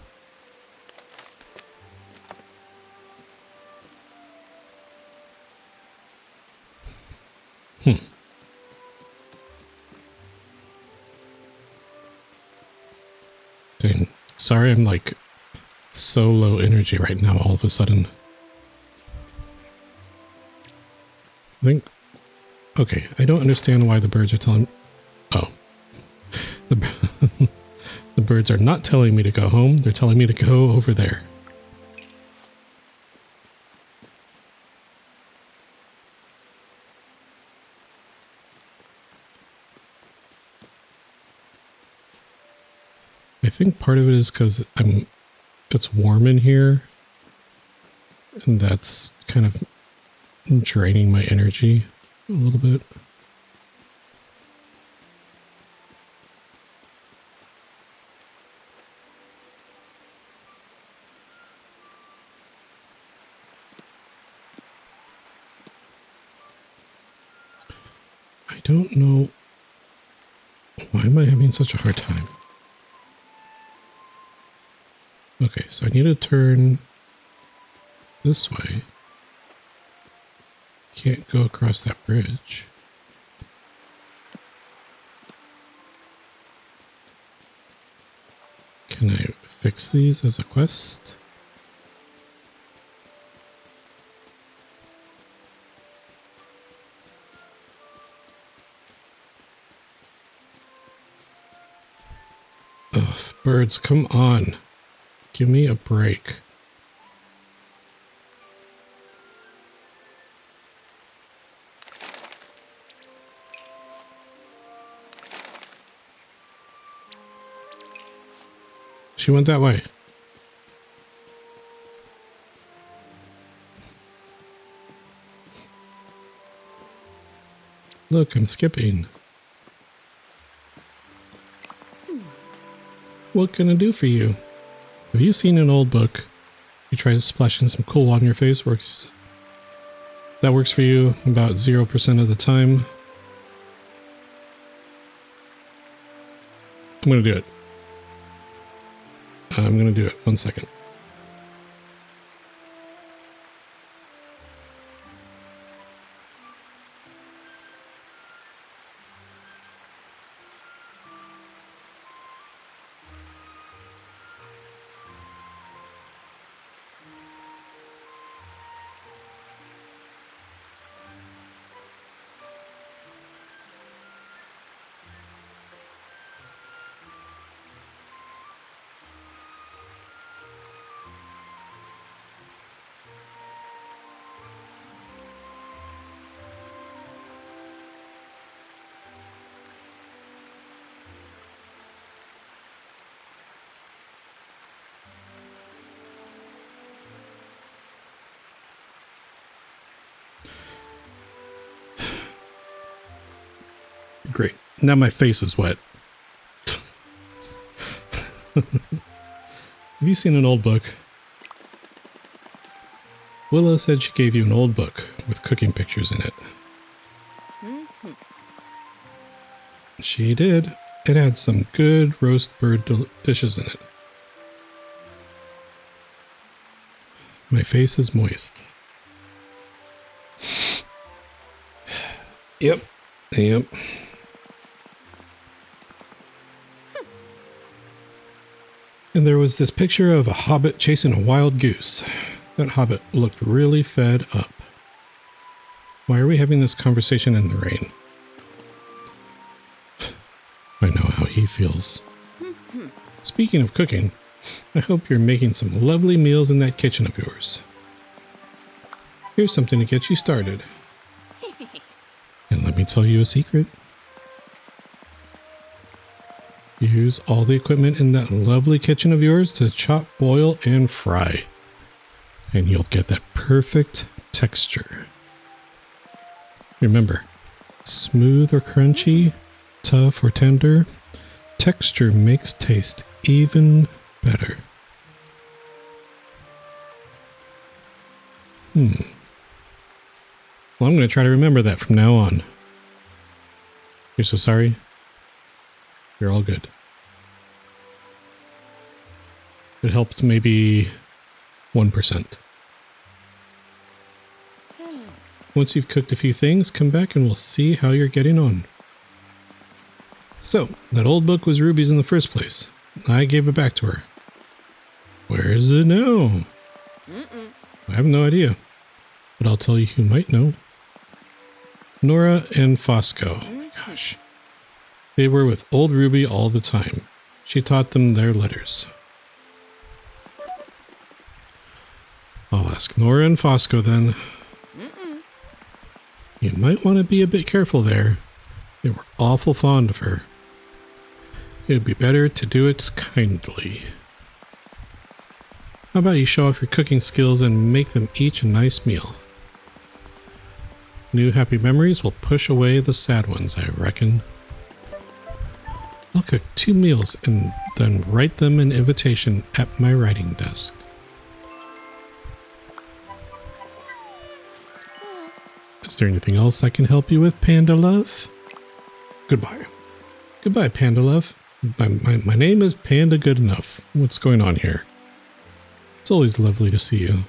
[SPEAKER 1] Dang. Sorry, I'm like so low energy right now all of a sudden. I think... Okay, I don't understand why the birds are telling... Oh. The birds are not telling me to go home. They're telling me to go over there. I think part of it is because it's warm in here. And that's kind of draining my energy a little bit. I don't know. Why am I having such a hard time? Okay, so I need to turn this way. Can't go across that bridge. Can I fix these as a quest? Ugh, birds, come on. Give me a break. She went that way. Look, I'm skipping. What can I do for you? Have you seen an old book? You try splashing some cool on your face. That works for you about 0% of the time. I'm gonna do it. I'm gonna do it. 1 second. Great. Now my face is wet. Have you seen an old book? Willow said she gave you an old book with cooking pictures in it. She did. It had some good roast bird dishes in it. My face is moist. Yep. And there was this picture of a hobbit chasing a wild goose. That hobbit looked really fed up. Why are we having this conversation in the rain? I know how he feels. Speaking of cooking, I hope you're making some lovely meals in that kitchen of yours. Here's something to get you started. And let me tell you a secret. Use all the equipment in that lovely kitchen of yours to chop, boil, and fry. And you'll get that perfect texture. Remember, smooth or crunchy, tough or tender, texture makes taste even better. Well, I'm going to try to remember that from now on. You're so sorry? You're all good. It helped maybe 1%. Once you've cooked a few things, come back and we'll see how you're getting on. So, that old book was Ruby's in the first place. I gave it back to her. Where is it now? I have no idea. But I'll tell you who might know. Nora and Fosco. Oh my gosh. They were with old Ruby all the time. She taught them their letters. I'll ask Nora and Fosco then. You might want to be a bit careful there. They were awful fond of her. It would be better to do it kindly. How about you show off your cooking skills and make them each a nice meal? New happy memories will push away the sad ones, I reckon. I'll cook 2 meals and then write them an invitation at my writing desk. Is there anything else I can help you with, Panda Love? Goodbye. Goodbye, Panda Love. My name is Panda Goodenough. What's going on here? It's always lovely to see you.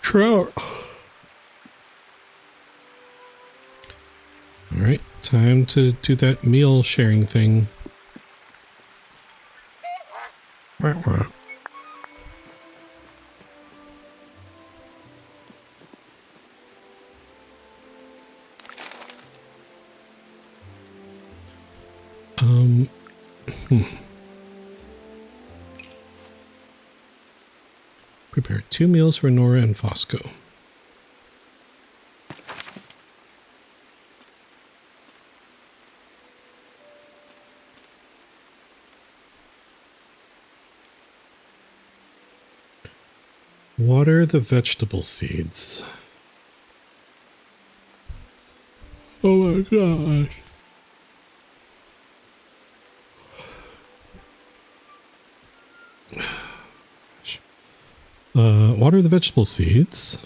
[SPEAKER 1] Trout. Alright, time to do that meal sharing thing. Prepare 2 meals for Nora and Fosco. Water the vegetable seeds. Oh my gosh. Water the vegetable seeds.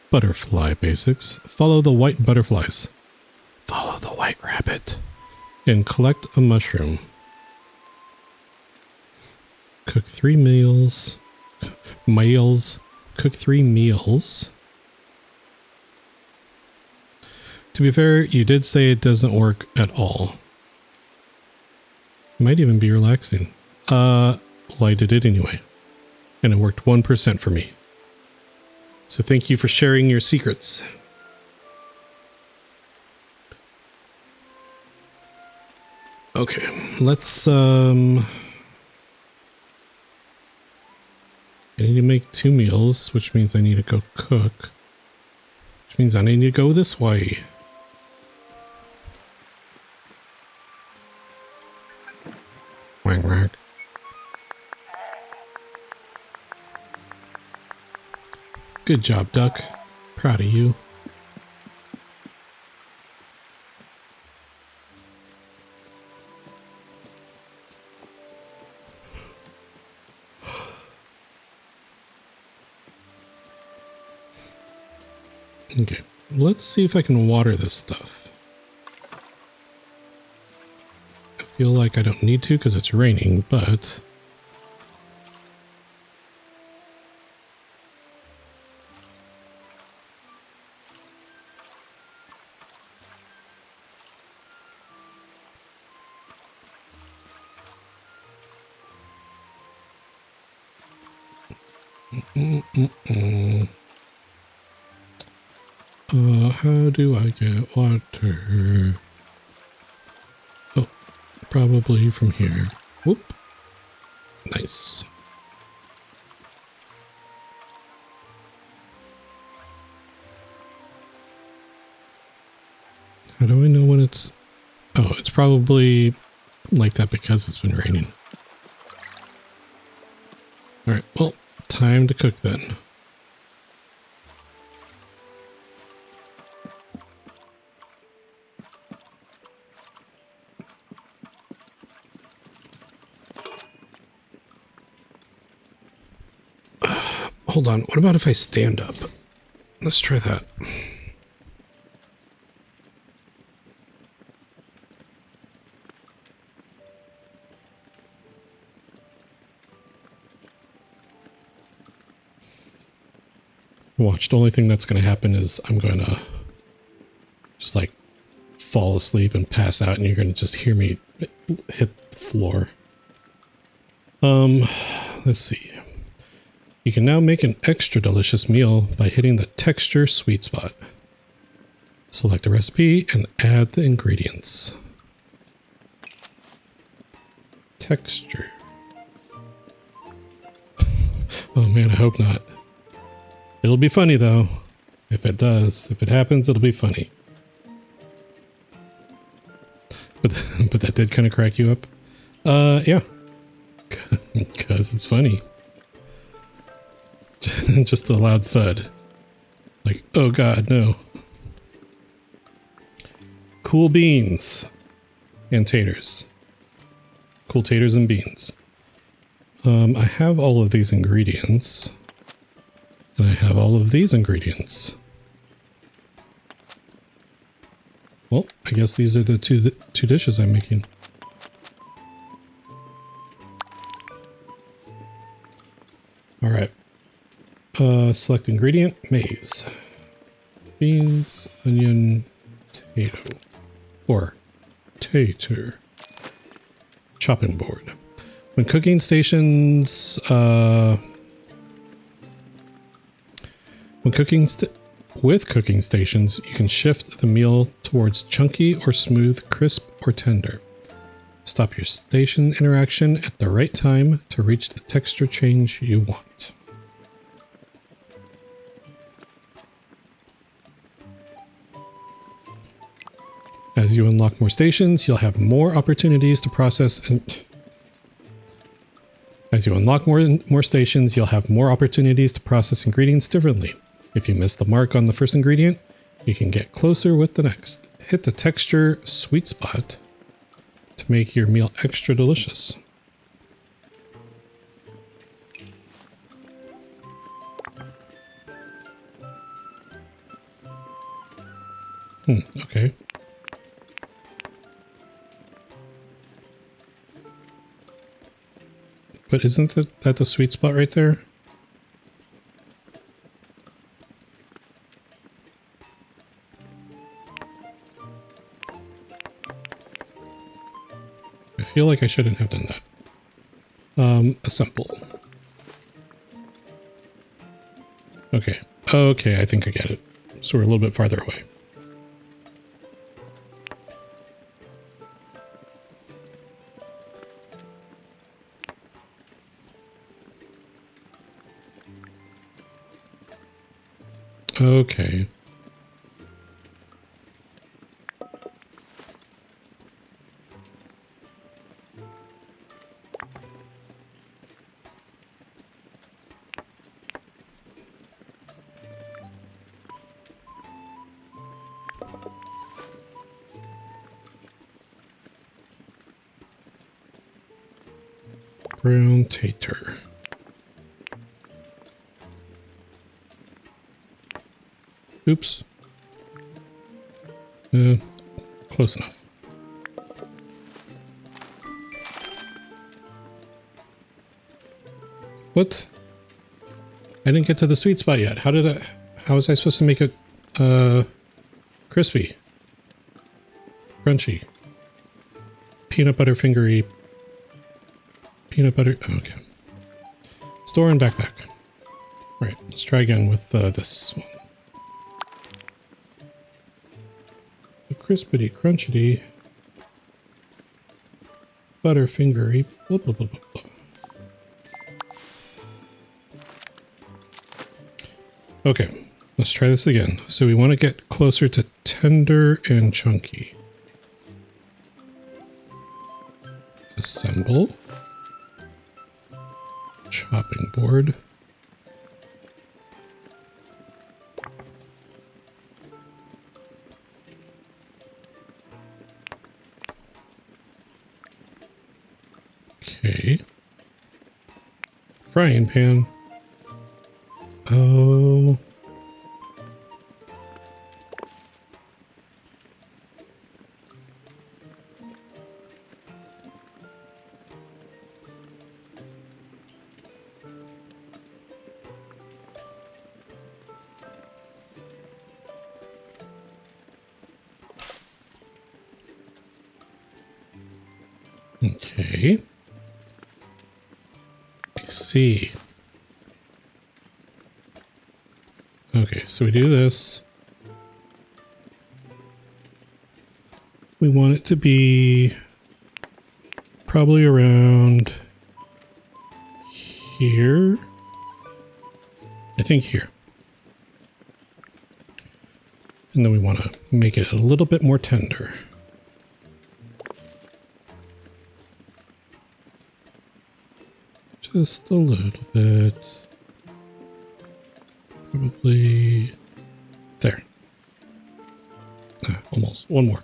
[SPEAKER 1] Butterfly basics. Follow the white butterflies. Follow the white rabbit. And collect a mushroom. Cook 3 meals. Cook 3 meals. To be fair, you did say it doesn't work at all. Might even be relaxing. Well, I did it anyway. And it worked 1% for me. So thank you for sharing your secrets. Okay, let's I need to make 2 meals, which means I need to go cook. Which means I need to go this way. Wang wang. Good job, Duck. Proud of you. Okay, let's see if I can water this stuff. I feel like I don't need to because it's raining, but... how do I get water? Oh, probably from here. Whoop. Nice. How do I know when it's... Oh, it's probably like that because it's been raining. Alright, well, time to cook then. Hold on, what about if I stand up? Let's try that. Watch, the only thing that's going to happen is I'm going to just like fall asleep and pass out and you're going to just hear me hit the floor. Let's see. You can now make an extra delicious meal by hitting the texture sweet spot. Select a recipe and add the ingredients. Texture. Oh man, I hope not. It'll be funny though. If it does, if it happens, it'll be funny. But that did kind of crack you up. Yeah. Because it's funny. Just a loud thud. Like, oh god, no. Cool beans and taters. Cool taters and beans. I have all of these ingredients. And I have all of these ingredients. Well, I guess these are the two dishes I'm making. All right. Select ingredient, maize. Beans, onion, potato. Or tater. Chopping board. When cooking stations, with cooking stations, you can shift the meal towards chunky or smooth, crisp or tender. Stop your station interaction at the right time to reach the texture change you want. As you unlock more stations, you'll have more opportunities to process and As you unlock more stations, you'll have more opportunities to process ingredients differently. If you miss the mark on the first ingredient, you can get closer with the next. Hit the texture sweet spot to make your meal extra delicious. Okay. But isn't that the sweet spot right there? I feel like I shouldn't have done that. Assemble. Okay. Okay, I think I get it. So we're a little bit farther away. Okay. Brown tater. Oops. Close enough. What? I didn't get to the sweet spot yet. How was I supposed to make it, crispy? Crunchy. Peanut butter fingery. Peanut butter. Oh, okay. Store and backpack. Right. Let's try again with this one. The crispity, crunchity. Butter fingery. Blah, blah, blah, blah, blah. Okay. Let's try this again. So we want to get closer to tender and chunky. Assemble. Chopping board. Okay. Frying pan. Oh. Okay. I see. Okay, so we do this. We want it to be probably around here. I think here. And then we want to make it a little bit more tender. Just a little bit. Probably there. Almost. One more.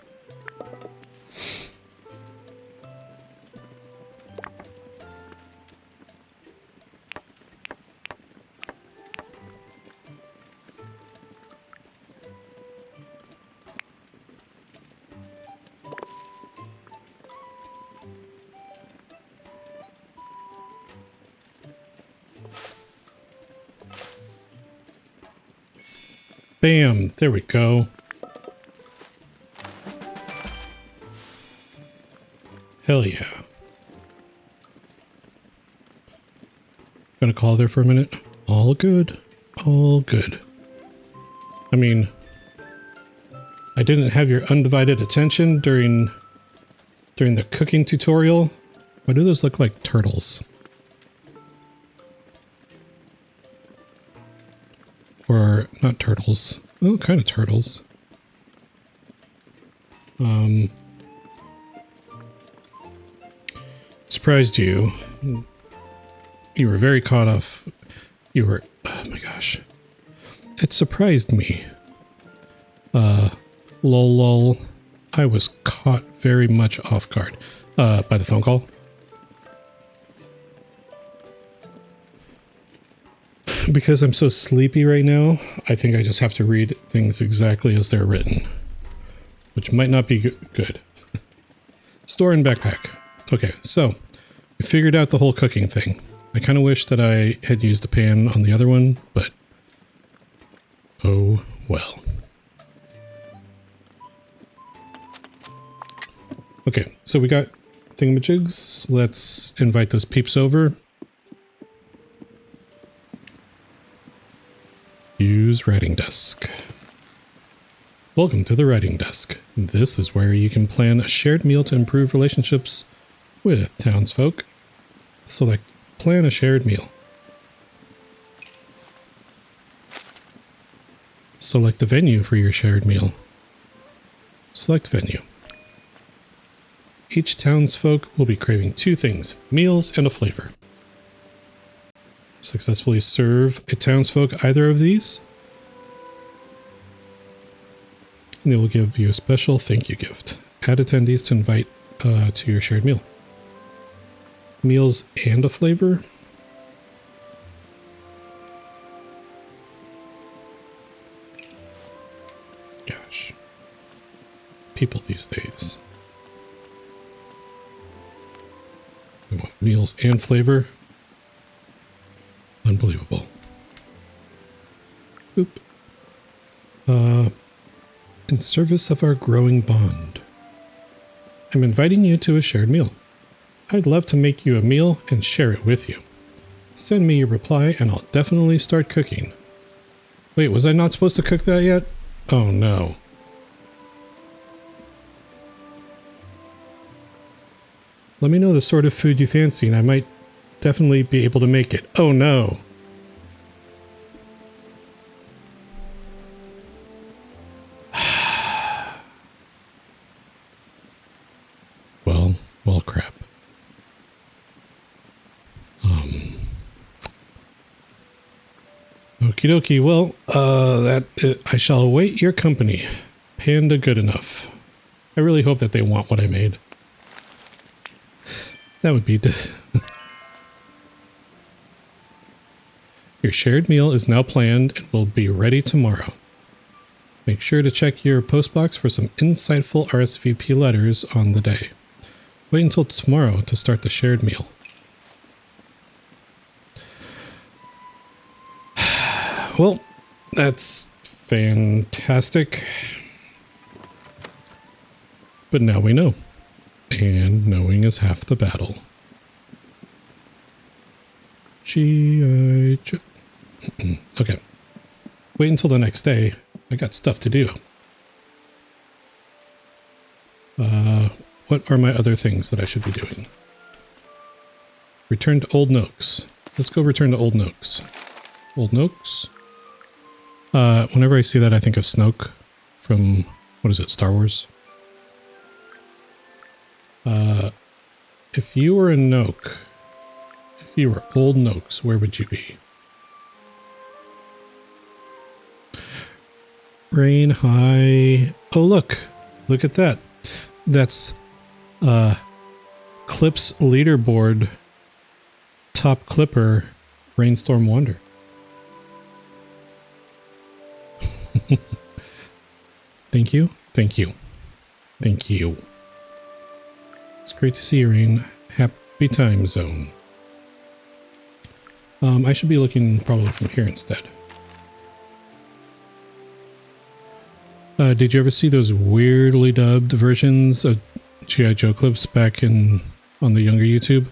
[SPEAKER 1] Bam! There we go. Hell yeah. Gonna call there for a minute. All good. All good. I mean, I didn't have your undivided attention during the cooking tutorial. Why do those look like turtles? Or not turtles. Oh, kind of turtles. Surprised you. You were very caught off. You were, oh my gosh. It surprised me. Lol. I was caught very much off guard. By the phone call. Because I'm so sleepy right now, I think I just have to read things exactly as they're written. Which might not be good. Store and backpack. Okay, so we figured out the whole cooking thing. I kind of wish that I had used the pan on the other one, but oh well. Okay, so we got thingamajigs. Let's invite those peeps over. Use writing desk. Welcome to the writing desk. This is where you can plan a shared meal to improve relationships with townsfolk. Select plan a shared meal. Select the venue for your shared meal. Select venue. Each townsfolk will be craving two things, meals and a flavor. Successfully serve a townsfolk either of these, and they will give you a special thank you gift. Add attendees to invite to your shared meal. Meals and a flavor? Gosh. People these days. They want meals and flavor? Unbelievable. Oop. In service of our growing bond, I'm inviting you to a shared meal. I'd love to make you a meal and share it with you. Send me your reply and I'll definitely start cooking. Wait, was I not supposed to cook that yet? Oh no. Let me know the sort of food you fancy and I might definitely be able to make it. Oh no. Well, crap. Okie dokie. Well, I shall await your company. Panda Goodenough. I really hope that they want what I made. That would be... Your shared meal is now planned and will be ready tomorrow. Make sure to check your postbox for some insightful RSVP letters on the day. Wait until tomorrow to start the shared meal. Well, that's fantastic. But now we know. And knowing is half the battle. G.I. Joe. Okay. Wait until the next day. I got stuff to do. What are my other things that I should be doing? Return to Old Noakes. Let's go return to Old Noakes. Old Noakes. Whenever I see that, I think of Snoke from, what is it, Star Wars? If you were a Noak, if you were Old Noakes, where would you be? Rain high. Oh, look at that. That's Clip's leaderboard top clipper, Rainstorm Wander. Thank you. Thank you. Thank you. It's great to see you, Rain. Happy time zone. I should be looking probably from here instead. Did you ever see those weirdly dubbed versions of G.I. Joe clips back on the younger YouTube?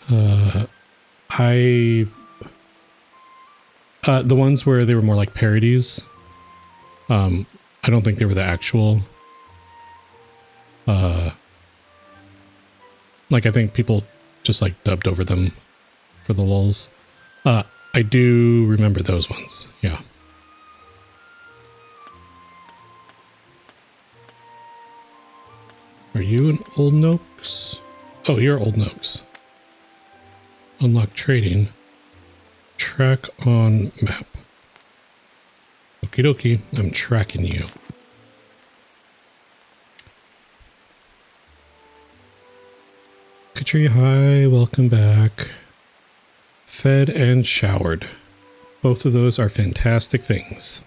[SPEAKER 1] The ones where they were more like parodies. I don't think they were the actual. Like I think people just like dubbed over them for the lulz. I do remember those ones. Yeah. Are you an Old Noakes? Oh, you're Old Noakes. Unlock trading. Track on map. Okie dokie, I'm tracking you. Katri, hi, welcome back. Fed and showered. Both of those are fantastic things.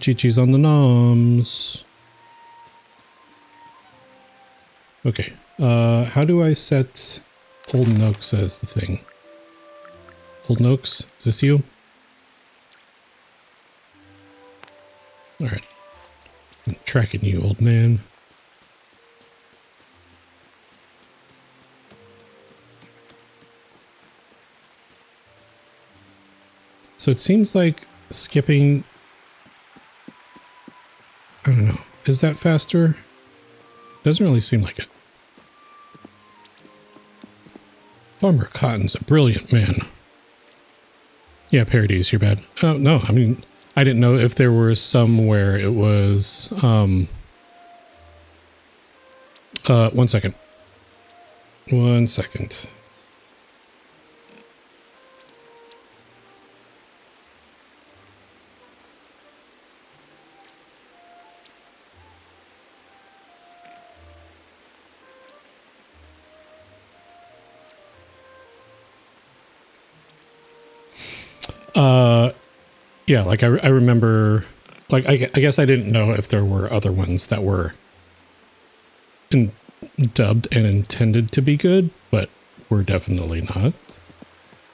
[SPEAKER 1] Chi-Chi's on the noms. Okay, how do I set Old Noakes as the thing? Old Noakes, is this you? Alright. I'm tracking you, old man. So it seems like skipping... I don't know. Is that faster? Doesn't really seem like it. Farmer Cotton's a brilliant man. Yeah, parodies, you're bad. Oh, no, I mean, I didn't know if there were some where it was, 1 second. 1 second. Yeah, like I remember, like I guess I didn't know if there were other ones that were dubbed and intended to be good, but were definitely not.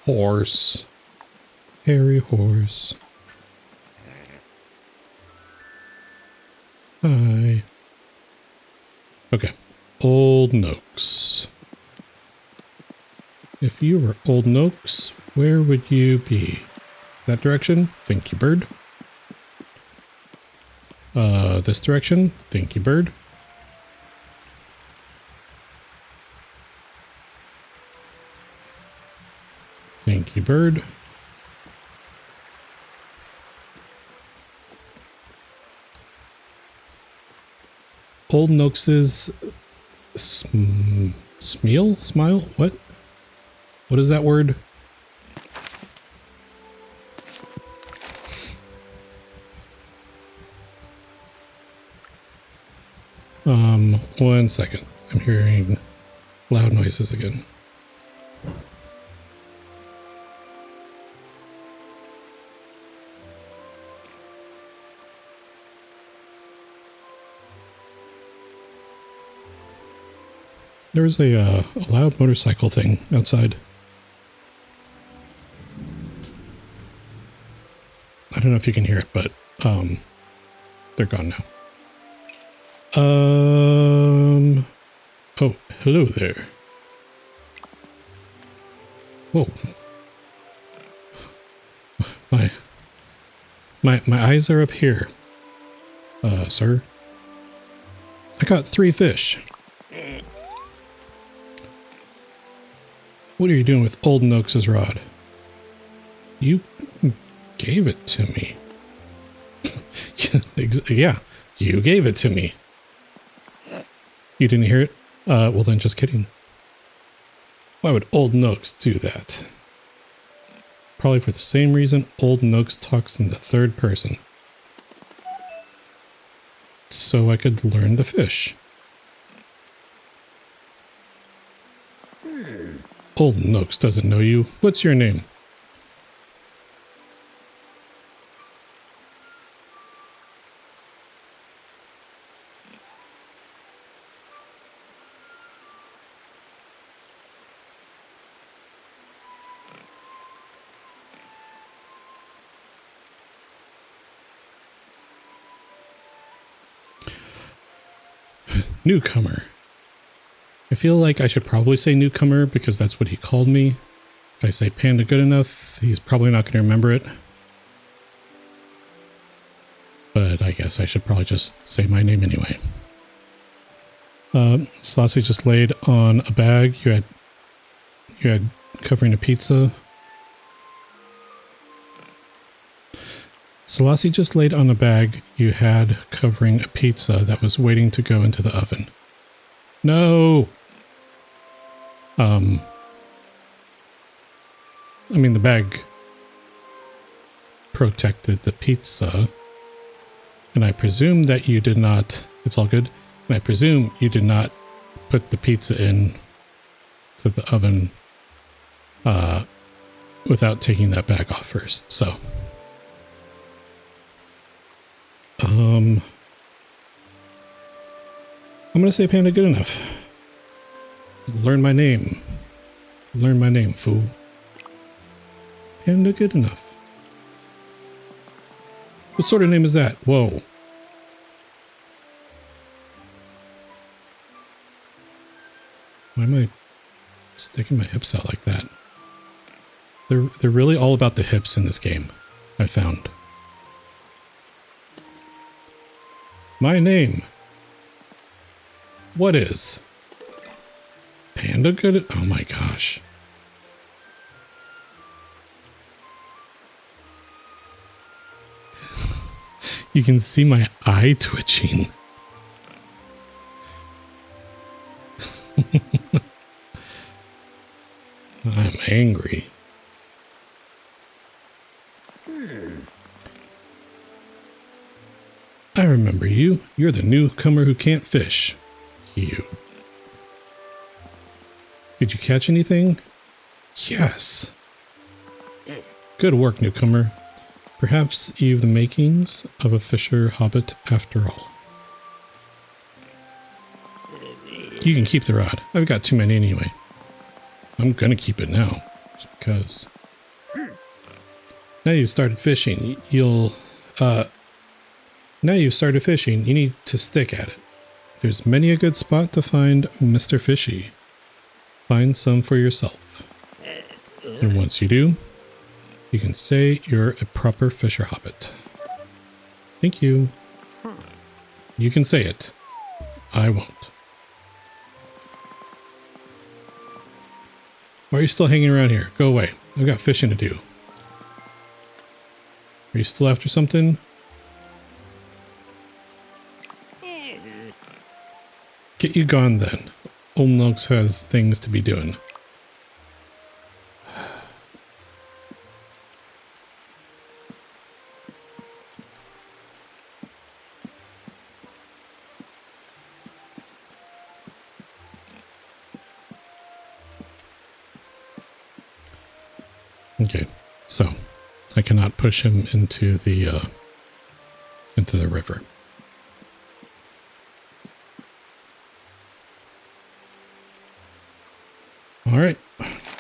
[SPEAKER 1] Horse. Hairy horse. Hi. Okay. Old Noakes. If you were Old Noakes, where would you be? That direction? Thank you, bird. This direction? Thank you, bird. Thank you, bird. Old Noakes's smile? What? What is that word? 1 second. I'm hearing loud noises again. There was a loud motorcycle thing outside. I don't know if you can hear it, but they're gone now. Oh, hello there. Whoa. My eyes are up here. Sir. I got 3 fish. What are you doing with Old Noakes' rod? You gave it to me. Yeah, you gave it to me. You didn't hear it? Well then, just kidding. Why would Old Noakes do that? Probably for the same reason Old Noakes talks in the third person. So I could learn to fish. Old Noakes doesn't know you. What's your name? newcomer. I feel like I should probably say newcomer because that's what he called me. If I say Panda Goodenough, he's probably not going to remember it. But I guess I should probably just say my name anyway. Selassie just laid on a bag. You had covering a pizza. Selassie just laid on a bag you had covering a pizza that was waiting to go into the oven. No! I mean, the bag protected the pizza. And I presume that you did not... It's all good. And I presume you did not put the pizza in to the oven without taking that bag off first. So... I'm gonna say Panda Goodenough. Learn my name. Learn my name, fool. Panda Goodenough. What sort of name is that? Whoa. Why am I sticking my hips out like that? They're really all about the hips in this game, I found. My name. What is? Panda Good? Oh my gosh. You can see my eye twitching. I'm angry. I remember you. You're the newcomer who can't fish. You. Did you catch anything? Yes. Good work, newcomer. Perhaps you've the makings of a fisher hobbit after all. You can keep the rod. I've got too many anyway. I'm gonna keep it now, just because. Now you've started fishing, now you've started fishing, you need to stick at it. There's many a good spot to find Mr. Fishy. Find some for yourself. And once you do, you can say you're a proper fisher hobbit. Thank you. You can say it. I won't. Why are you still hanging around here? Go away. I've got fishing to do. Are you still after something? Get you gone then. Old Nux has things to be doing. Okay, so I cannot push him into the river. All right,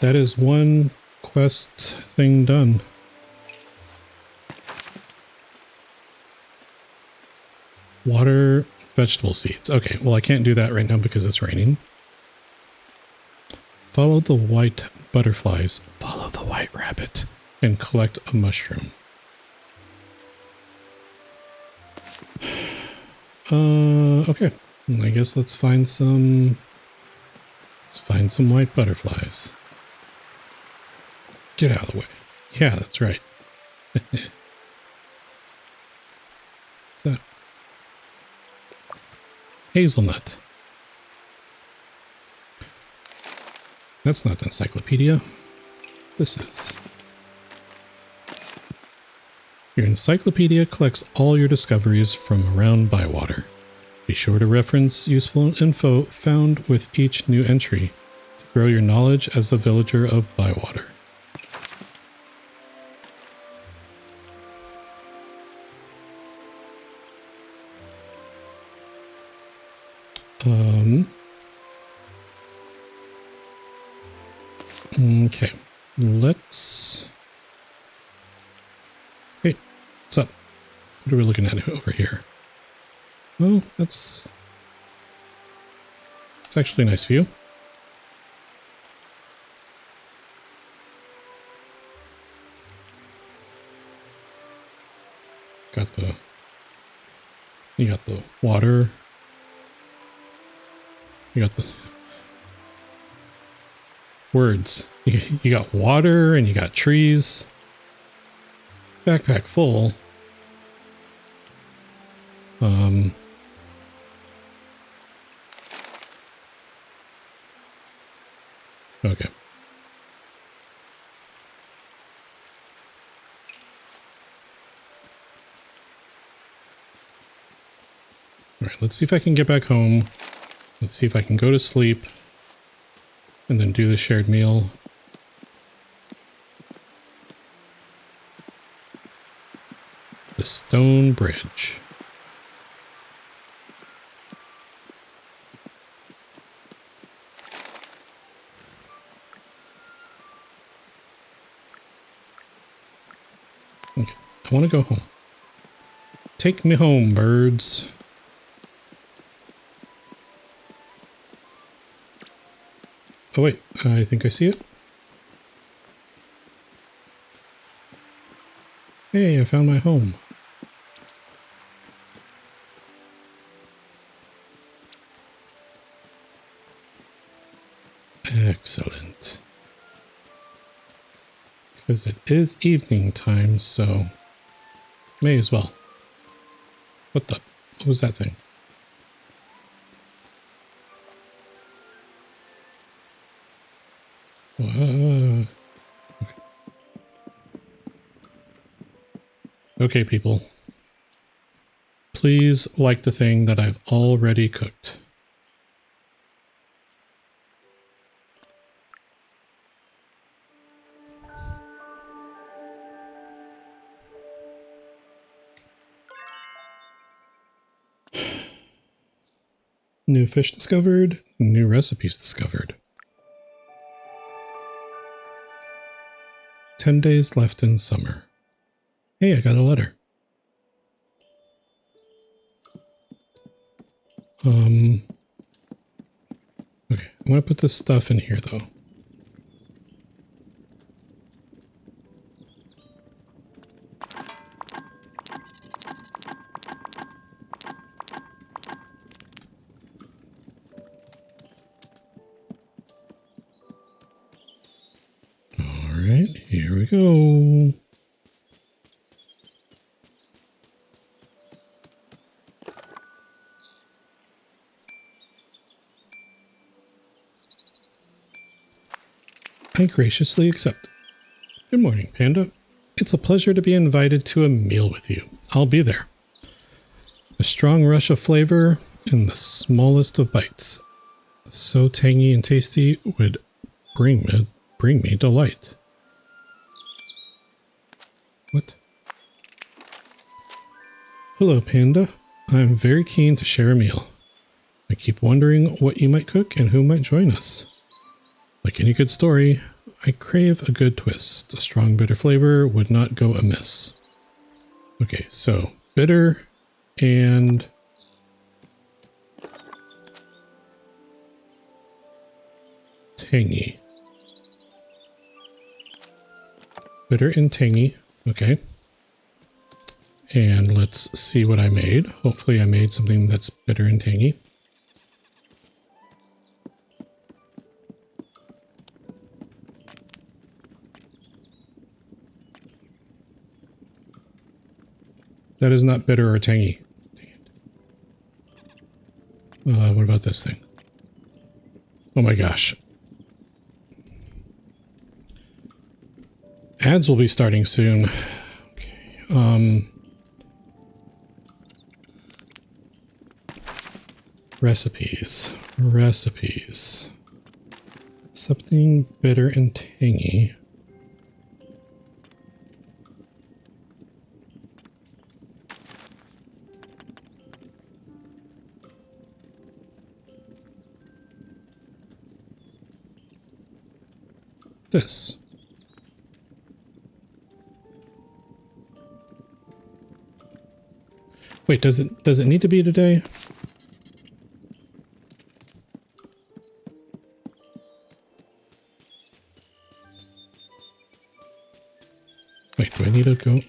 [SPEAKER 1] that is one quest thing done. Water vegetable seeds. Okay, well I can't do that right now because it's raining. Follow the white butterflies. Follow the white rabbit and collect a mushroom. Okay. I guess let's find some white butterflies. Get out of the way. Yeah, that's right. That hazelnut. That's not the encyclopedia. This is. Your encyclopedia collects all your discoveries from around Bywater. Be sure to reference useful info found with each new entry to grow your knowledge as a villager of Bywater. Okay, let's... Hey, what's up? What are we looking at over here? Oh, that's It's actually a nice view. You got the water. You got the words. You got water and you got trees. Backpack full. Okay. All right, let's see if I can get back home. Let's see if I can go to sleep and then do the shared meal. The stone bridge. Okay, I want to go home. Take me home, birds. Oh wait, I think I see it. Hey, I found my home. Excellent. Because it is evening time, so may as well. What was that thing? Okay. Okay, people. Please like the thing that I've already cooked. New fish discovered, new recipes discovered. 10 days left in summer. Hey, I got a letter. Okay, I'm gonna put this stuff in here though. Alright, here we go. I graciously accept. Good morning, Panda. It's a pleasure to be invited to a meal with you. I'll be there. A strong rush of flavor in the smallest of bites. So tangy and tasty would bring me delight. What? Hello, Panda. I'm very keen to share a meal. I keep wondering what you might cook and who might join us. Like any good story, I crave a good twist. A strong bitter flavor would not go amiss. Okay, so bitter and tangy. Bitter and tangy. Okay. And let's see what I made. Hopefully I made something that's bitter and tangy. That is not bitter or tangy. Dang it. What about this thing? Oh my gosh. Ads will be starting soon. Okay. Recipes. Something bitter and tangy. This. Wait, does it need to be today? Wait, do I need to go?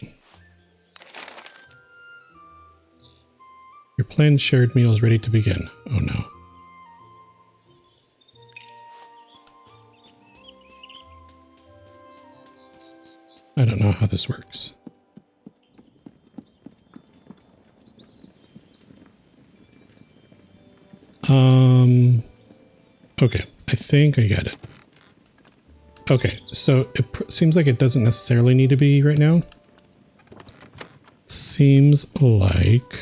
[SPEAKER 1] Your planned shared meal is ready to begin. Oh no. I don't know how this works. Okay, I think I get it. Okay, so it seems like it doesn't necessarily need to be right now. Seems like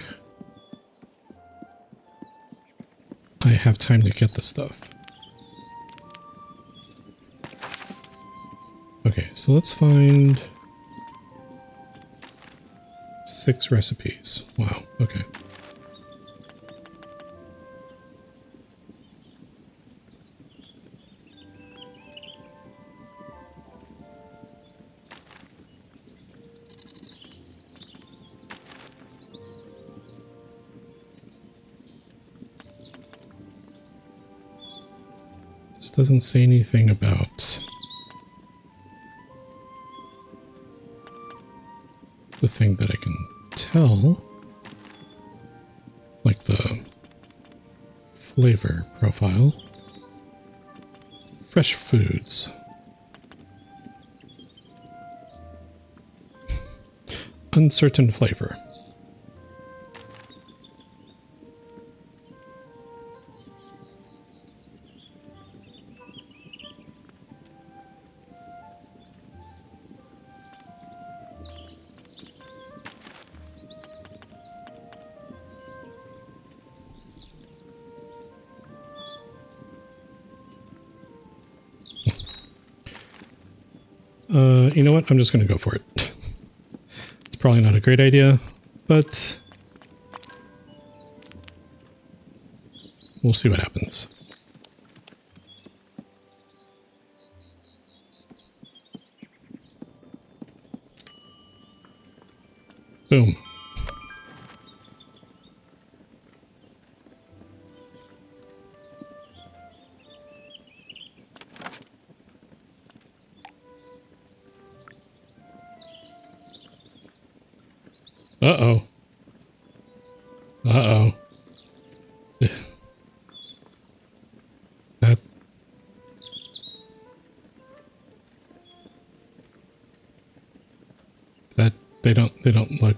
[SPEAKER 1] I have time to get the stuff. Okay, so let's find 6 recipes. Wow, okay. This doesn't say anything about the thing that I can tell, like the flavor profile. Fresh foods. Uncertain flavor. You know what? I'm just going to go for it. It's probably not a great idea, but we'll see what happens. Boom. Uh-oh. Uh-oh. That they don't look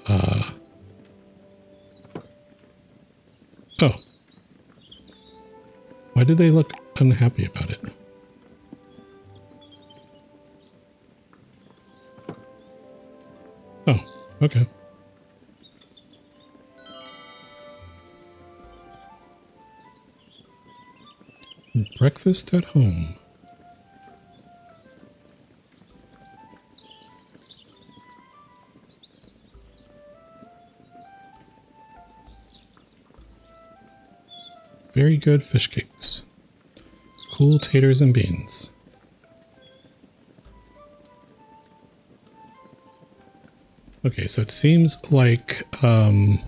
[SPEAKER 1] oh. Why do they look unhappy about it? Oh, okay. Breakfast at home. Very good fish cakes. Cool taters and beans. Okay, so it seems like oh,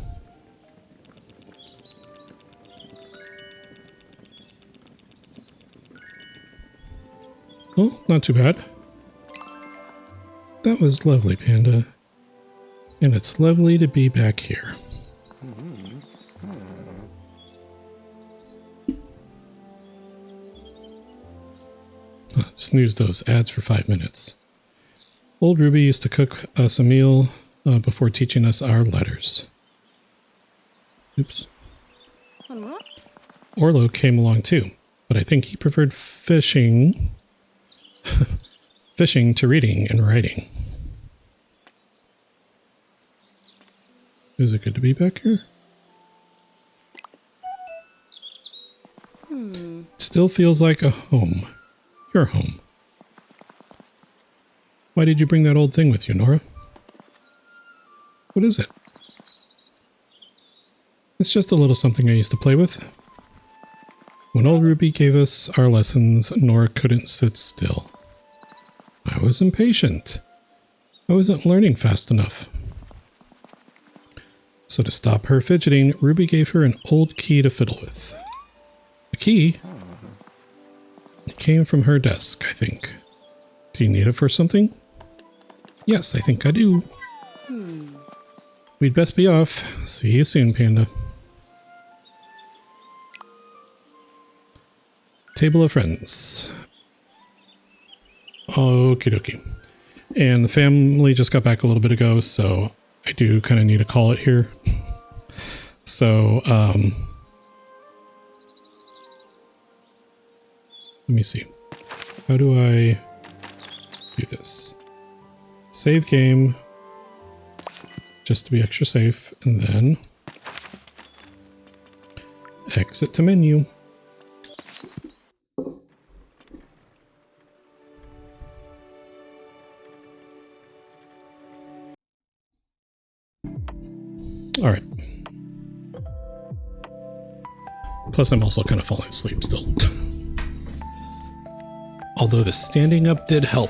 [SPEAKER 1] not too bad. That was lovely, Panda. And it's lovely to be back here. Snooze those ads for 5 minutes. Old Ruby used to cook us a meal before teaching us our letters. Oops. Orlo came along too, but I think he preferred fishing fishing to reading and writing. Is it good to be back here? Still feels like a home. Your home. Why did you bring that old thing with you, Nora? What is it? It's just a little something I used to play with. When old Ruby gave us our lessons, Nora couldn't sit still. I was impatient. I wasn't learning fast enough. So to stop her fidgeting, Ruby gave her an old key to fiddle with. A key? It came from her desk, I think. Do you need it for something? Yes, I think I do. We'd best be off. See you soon, Panda. Table of friends. Okie dokie. And the family just got back a little bit ago, so I do kind of need to call it here. So, let me see. How do I do this? Save game, just to be extra safe, and then exit to menu. All right. Plus, I'm also kind of falling asleep still. Although the standing up did help.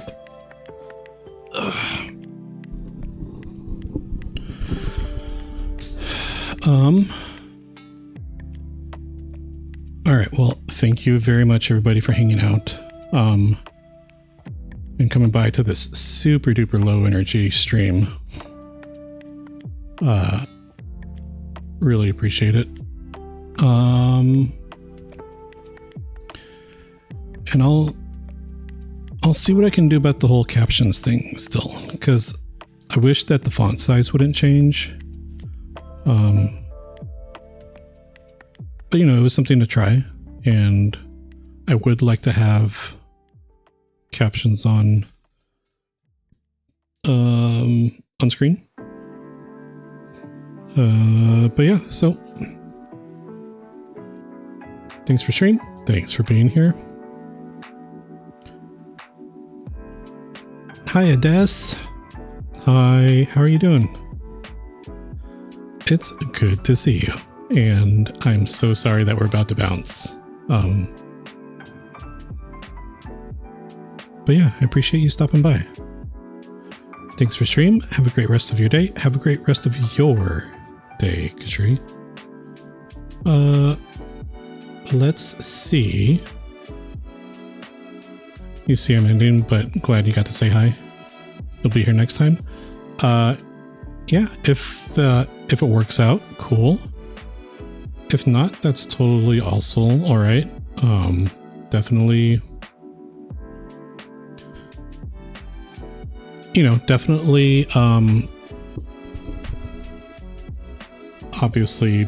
[SPEAKER 1] All right. Well, thank you very much, everybody, for hanging out. And coming by to this super duper low energy stream. Really appreciate it. And I'll see what I can do about the whole captions thing still, because I wish that the font size wouldn't change. But you know, it was something to try, and I would like to have captions on screen. But yeah, so thanks for stream. Thanks for being here. Hi, Ades. Hi, how are you doing? It's good to see you. And I'm so sorry that we're about to bounce. But yeah, I appreciate you stopping by. Thanks for stream. Have a great rest of your day. Have a great rest of your day, Katri. Let's see. You see I'm ending, but glad you got to say hi. You'll be here next time. Yeah, if it works out, cool. If not, that's totally also all right. Definitely, you know, definitely, obviously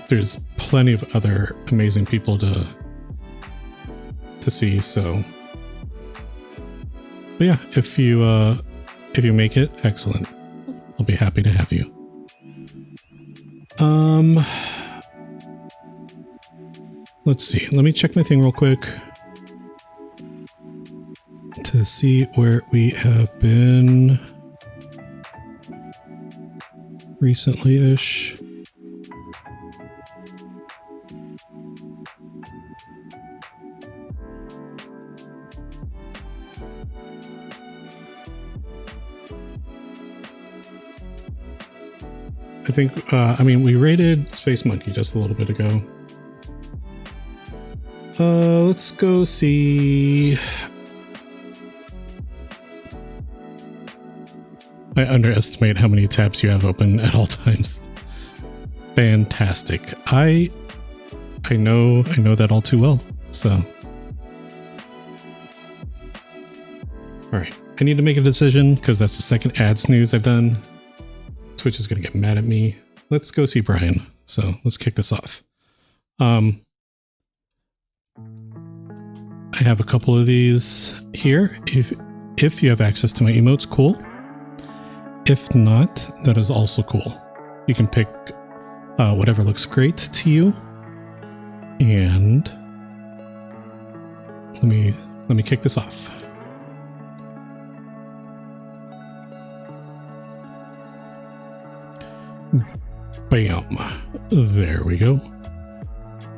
[SPEAKER 1] there's plenty of other amazing people to see, so, but yeah, if you make it, excellent. I'll be happy to have you. Let's see. Let me check my thing real quick to see where we have been recently-ish. I think, I mean, we raided Space Monkey just a little bit ago. Let's go see. I underestimate how many tabs you have open at all times. Fantastic. I know that all too well. So, all right. I need to make a decision because that's the second ad snooze I've done. Twitch is going to get mad at me. Let's go see Brian. So let's kick this off. I have a couple of these here. If you have access to my emotes, cool. If not, that is also cool. You can pick whatever looks great to you. And let me kick this off. Bam. There we go.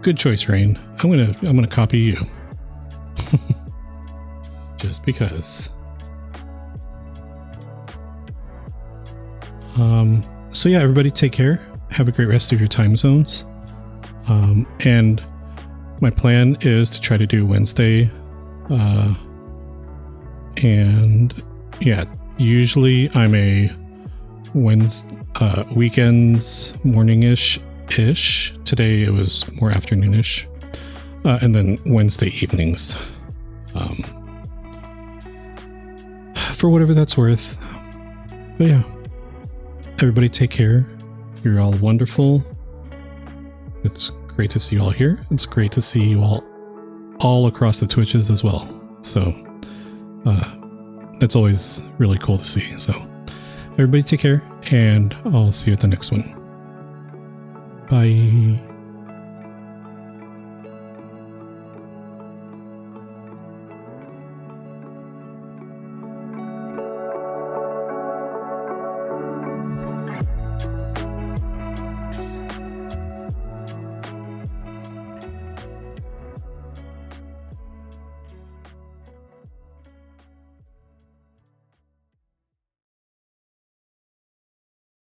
[SPEAKER 1] Good choice, Rain. I'm gonna copy you. Just because. So yeah, everybody take care. Have a great rest of your time zones. And my plan is to try to do Wednesday. And yeah, Usually I'm a Wednesday, weekends morning-ish. Today it was more afternoonish. And then Wednesday evenings. For whatever that's worth. But yeah. Everybody take care. You're all wonderful. It's great to see you all here. It's great to see you all across the Twitches as well. So that's always really cool to see. So everybody take care, and I'll see you at the next one. Bye.